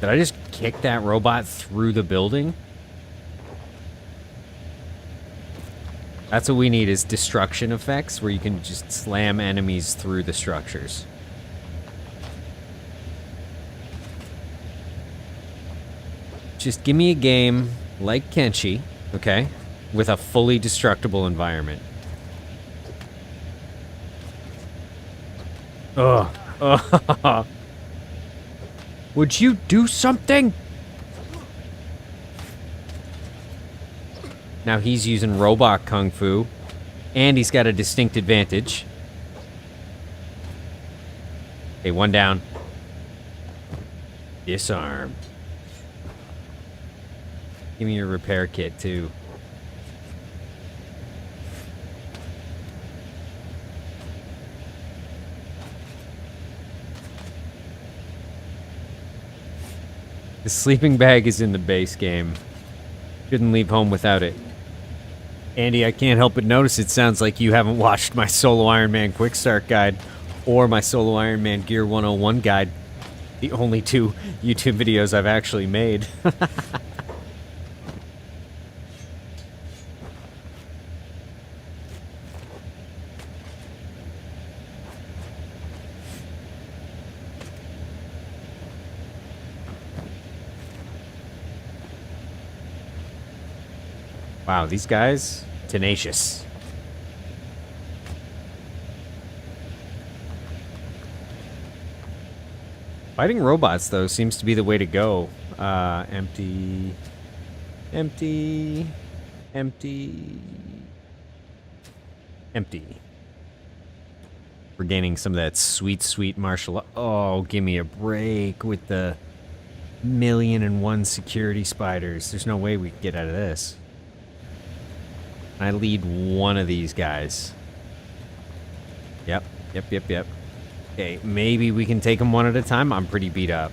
Did I just kick that robot through the building? That's what we need, is destruction effects, where you can just slam enemies through the structures. Just give me a game like Kenshi, okay? With a fully destructible environment. Ugh. Ugh. Would you do something? Now he's using robot kung fu, and he's got a distinct advantage. Okay, one down. Disarm. Give me your repair kit, too. The sleeping bag is in the base game. Shouldn't leave home without it. Andy, I can't help but notice it sounds like you haven't watched my solo Ironman quick start guide or my solo Ironman Gear 101 guide. The only two YouTube videos I've actually made. Wow, these guys, tenacious. Fighting robots, though, seems to be the way to go. Empty. Empty. Empty. Empty. We're gaining some of that sweet, sweet martial art. Oh, give me a break with the 1,000,001 security spiders. There's no way we can get out of this. I lead one of these guys. Yep. Okay, maybe we can take them one at a time. I'm pretty beat up.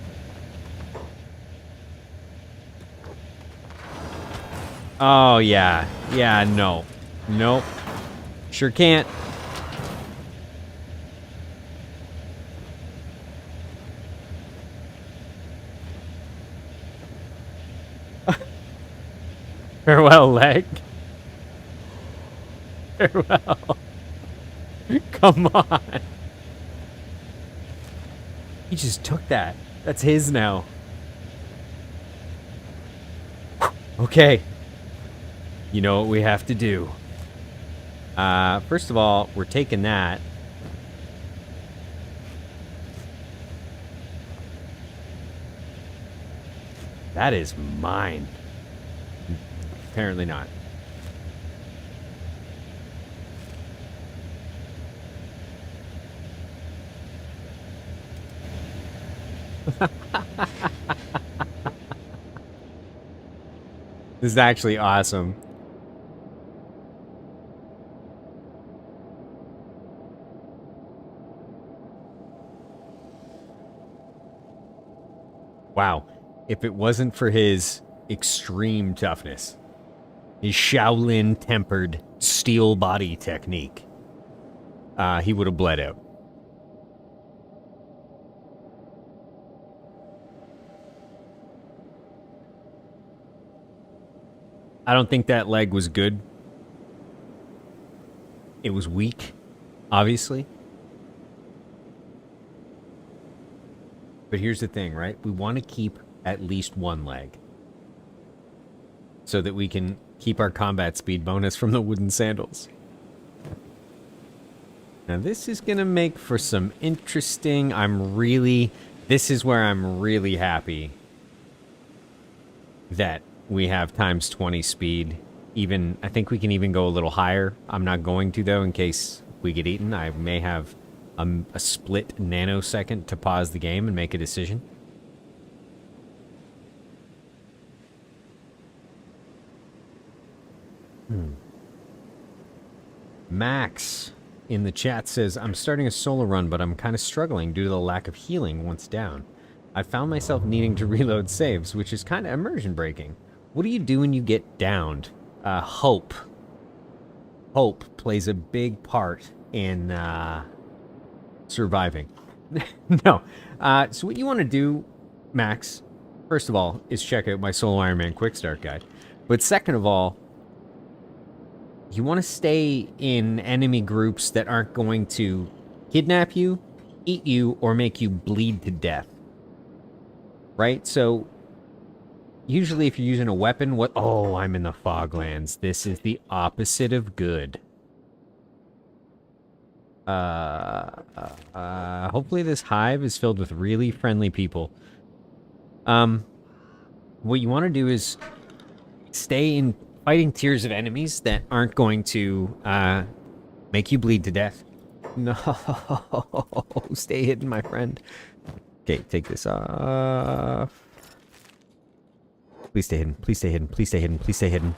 Oh, yeah. Yeah, no. Nope. Sure can't. Farewell, leg. Farewell. Come on. He just took that. That's his now. Okay. You know what we have to do. First of all, we're taking that. That is mine. Apparently not. This is actually awesome. Wow. If it wasn't for his extreme toughness, his Shaolin tempered steel body technique, he would have bled out. I don't think that leg was good. It was weak, obviously. But here's the thing, right? We want to keep at least one leg so that we can keep our combat speed bonus from the wooden sandals. Now this is going to make for some interesting... This is where I'm really happy that we have times 20 speed. I think we can even go a little higher. I'm not going to, though, in case we get eaten. I may have a split nanosecond to pause the game and make a decision. Max in the chat says, I'm starting a solo run, but I'm kind of struggling due to the lack of healing once down. I found myself needing to reload saves, which is kind of immersion breaking. What do you do when you get downed? Hope. Hope plays a big part in surviving. No. So what you want to do, Max, first of all, is check out my solo Ironman quick start guide. But second of all, you want to stay in enemy groups that aren't going to kidnap you, eat you, or make you bleed to death. Right? So, usually if you're using a weapon, Oh, I'm in the Foglands. This is the opposite of good. Hopefully this hive is filled with really friendly people. What you want to do is stay in fighting tiers of enemies that aren't going to make you bleed to death. No, stay hidden, my friend. Okay, take this off. Please stay hidden. Please stay hidden. Please stay hidden. Please stay hidden.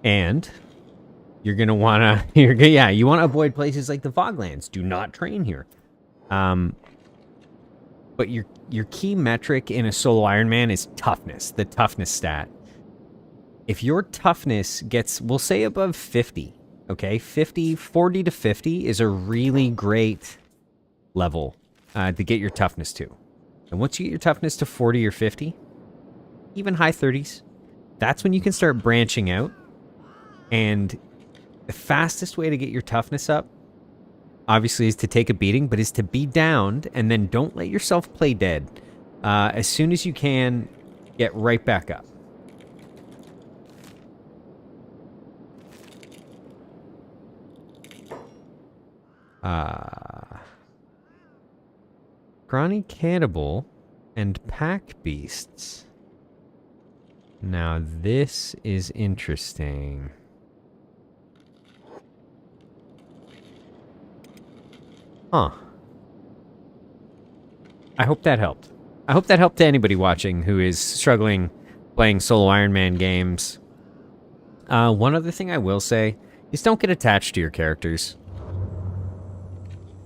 And you're gonna wanna, you wanna avoid places like the Foglands. Do not train here. But your key metric in a solo Ironman is toughness, the toughness stat. If your toughness gets, we'll say above 50, okay? 40 to 50 is a really great level to get your toughness to. And once you get your toughness to 40 or 50, even high 30s, that's when you can start branching out. And the fastest way to get your toughness up, obviously, is to take a beating, but is to be downed, and then don't let yourself play dead. As soon as you can, get right back up. Scrawny Cannibal and Pack Beasts. Now, this is interesting. Huh. I hope that helped. I hope that helped to anybody watching who is struggling playing solo Ironman games. One other thing I will say is don't get attached to your characters.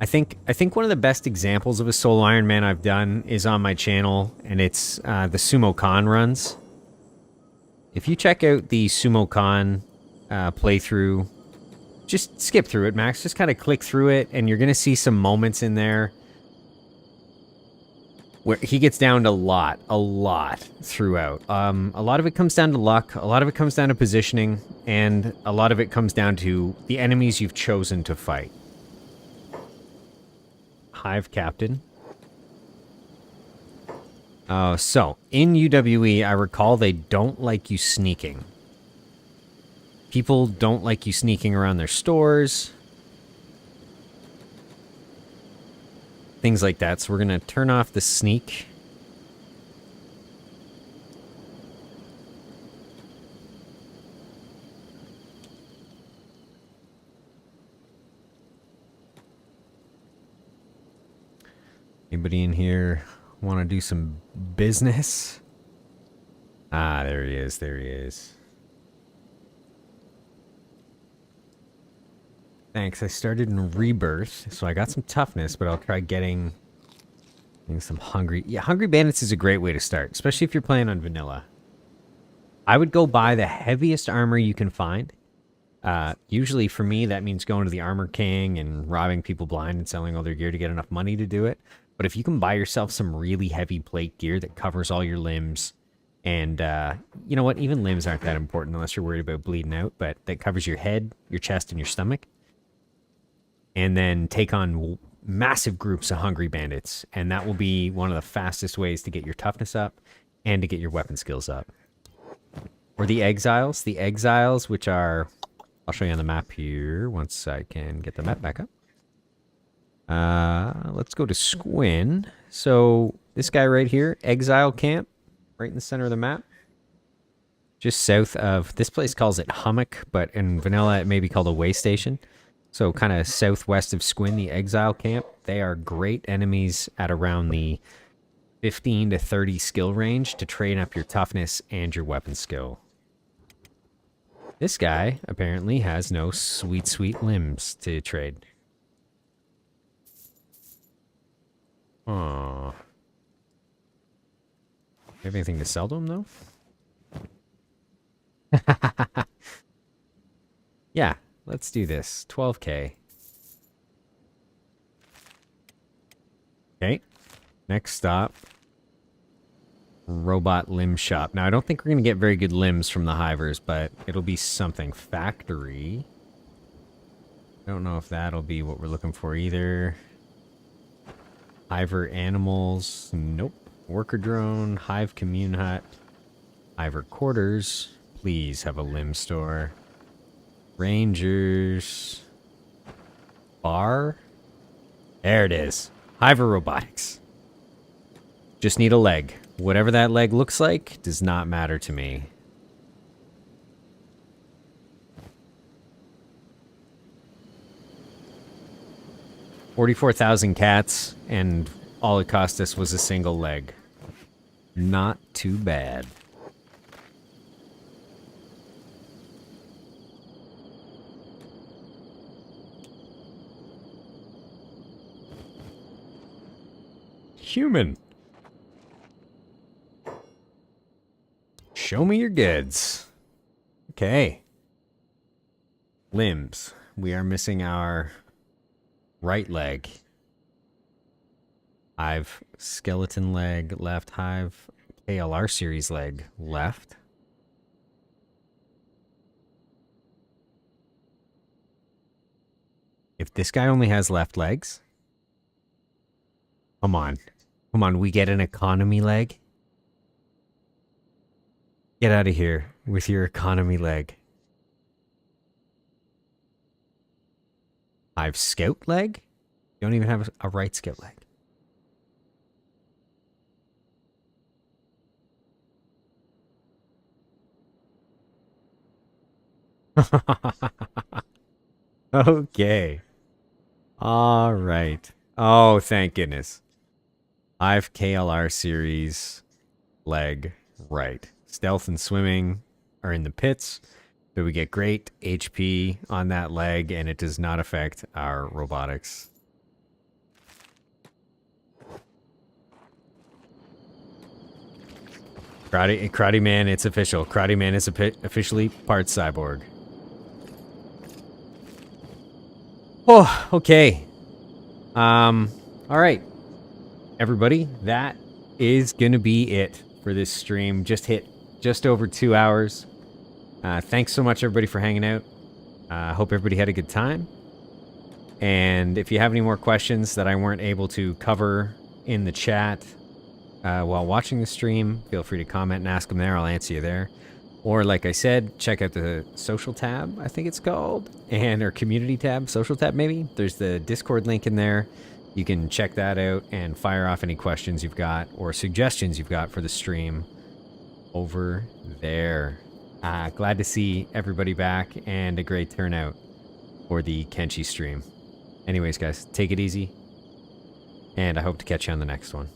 I think one of the best examples of a solo Ironman I've done is on my channel, and it's the Sumo Con runs. If you check out the Sumo Con playthrough, just skip through it, Max. Just kind of click through it, and you're going to see some moments in there where he gets downed a lot throughout. A lot of it comes down to luck, a lot of it comes down to positioning, and a lot of it comes down to the enemies you've chosen to fight. Hive Captain. So, in UWE, I recall they don't like you sneaking. People don't like you sneaking around their stores. Things like that. So we're going to turn off the sneak. Anybody in here want to do some business? Ah, there he is. There he is. Thanks. I started in Rebirth, so I got some toughness, but I'll try getting some Hungry... Yeah, Hungry Bandits is a great way to start, especially if you're playing on vanilla. I would go buy the heaviest armor you can find. Usually, for me, that means going to the Armor King and robbing people blind and selling all their gear to get enough money to do it. But if you can buy yourself some really heavy plate gear that covers all your limbs, and you know what? Even limbs aren't that important unless you're worried about bleeding out, but that covers your head, your chest, and your stomach. And then take on massive groups of hungry bandits. And that will be one of the fastest ways to get your toughness up and to get your weapon skills up. Or the exiles. The exiles, which are... I'll show you on the map here once I can get the map back up. Let's go to Squin. So this guy right here, Exile Camp, right in the center of the map. Just south of... This place calls it Hummock, but in vanilla it may be called a way station. So kind of southwest of Squin, the Exile Camp. They are great enemies at around the 15 to 30 skill range to train up your toughness and your weapon skill. This guy apparently has no sweet, sweet limbs to trade. Aww. Have anything to sell to him, though? Yeah. Let's do this. 12k. Okay. Next stop. Robot limb shop. Now, I don't think we're going to get very good limbs from the Hivers, but it'll be something. Factory. I don't know if that'll be what we're looking for either. Hiver animals. Nope. Worker drone. Hive commune hut. Hiver quarters. Please have a limb store. Rangers. Bar. There it is. Hiver robotics. Just need a leg. Whatever that leg looks like does not matter to me. $44,000 cats, and all it cost us was a single leg. Not too bad. Human. Show me your goods. Okay. Limbs. We are missing our right leg. Hive skeleton leg left. Hive KLR series leg left. If this guy only has left legs. Come on. Come on, we get an economy leg? Get out of here with your economy leg. Hive scout leg? You don't even have a right scout leg. Okay. All right. Oh, thank goodness. Hive KLR series leg right. Stealth and swimming are in the pits, but we get great HP on that leg, and it does not affect our robotics. Karate Man, it's official. Karate Man is officially part cyborg. Oh, okay. All right. Everybody, that is going to be it for this stream. Just hit just over 2 hours. Thanks so much, everybody, for hanging out. Hope everybody had a good time. And if you have any more questions that I weren't able to cover in the chat while watching the stream, feel free to comment and ask them there. I'll answer you there. Or, like I said, check out the social tab, I think it's called, and our community tab, social tab maybe. There's the Discord link in there. You can check that out and fire off any questions you've got or suggestions you've got for the stream over there. Glad to see everybody back and a great turnout for the Kenshi stream. Anyways, guys, take it easy, and I hope to catch you on the next one.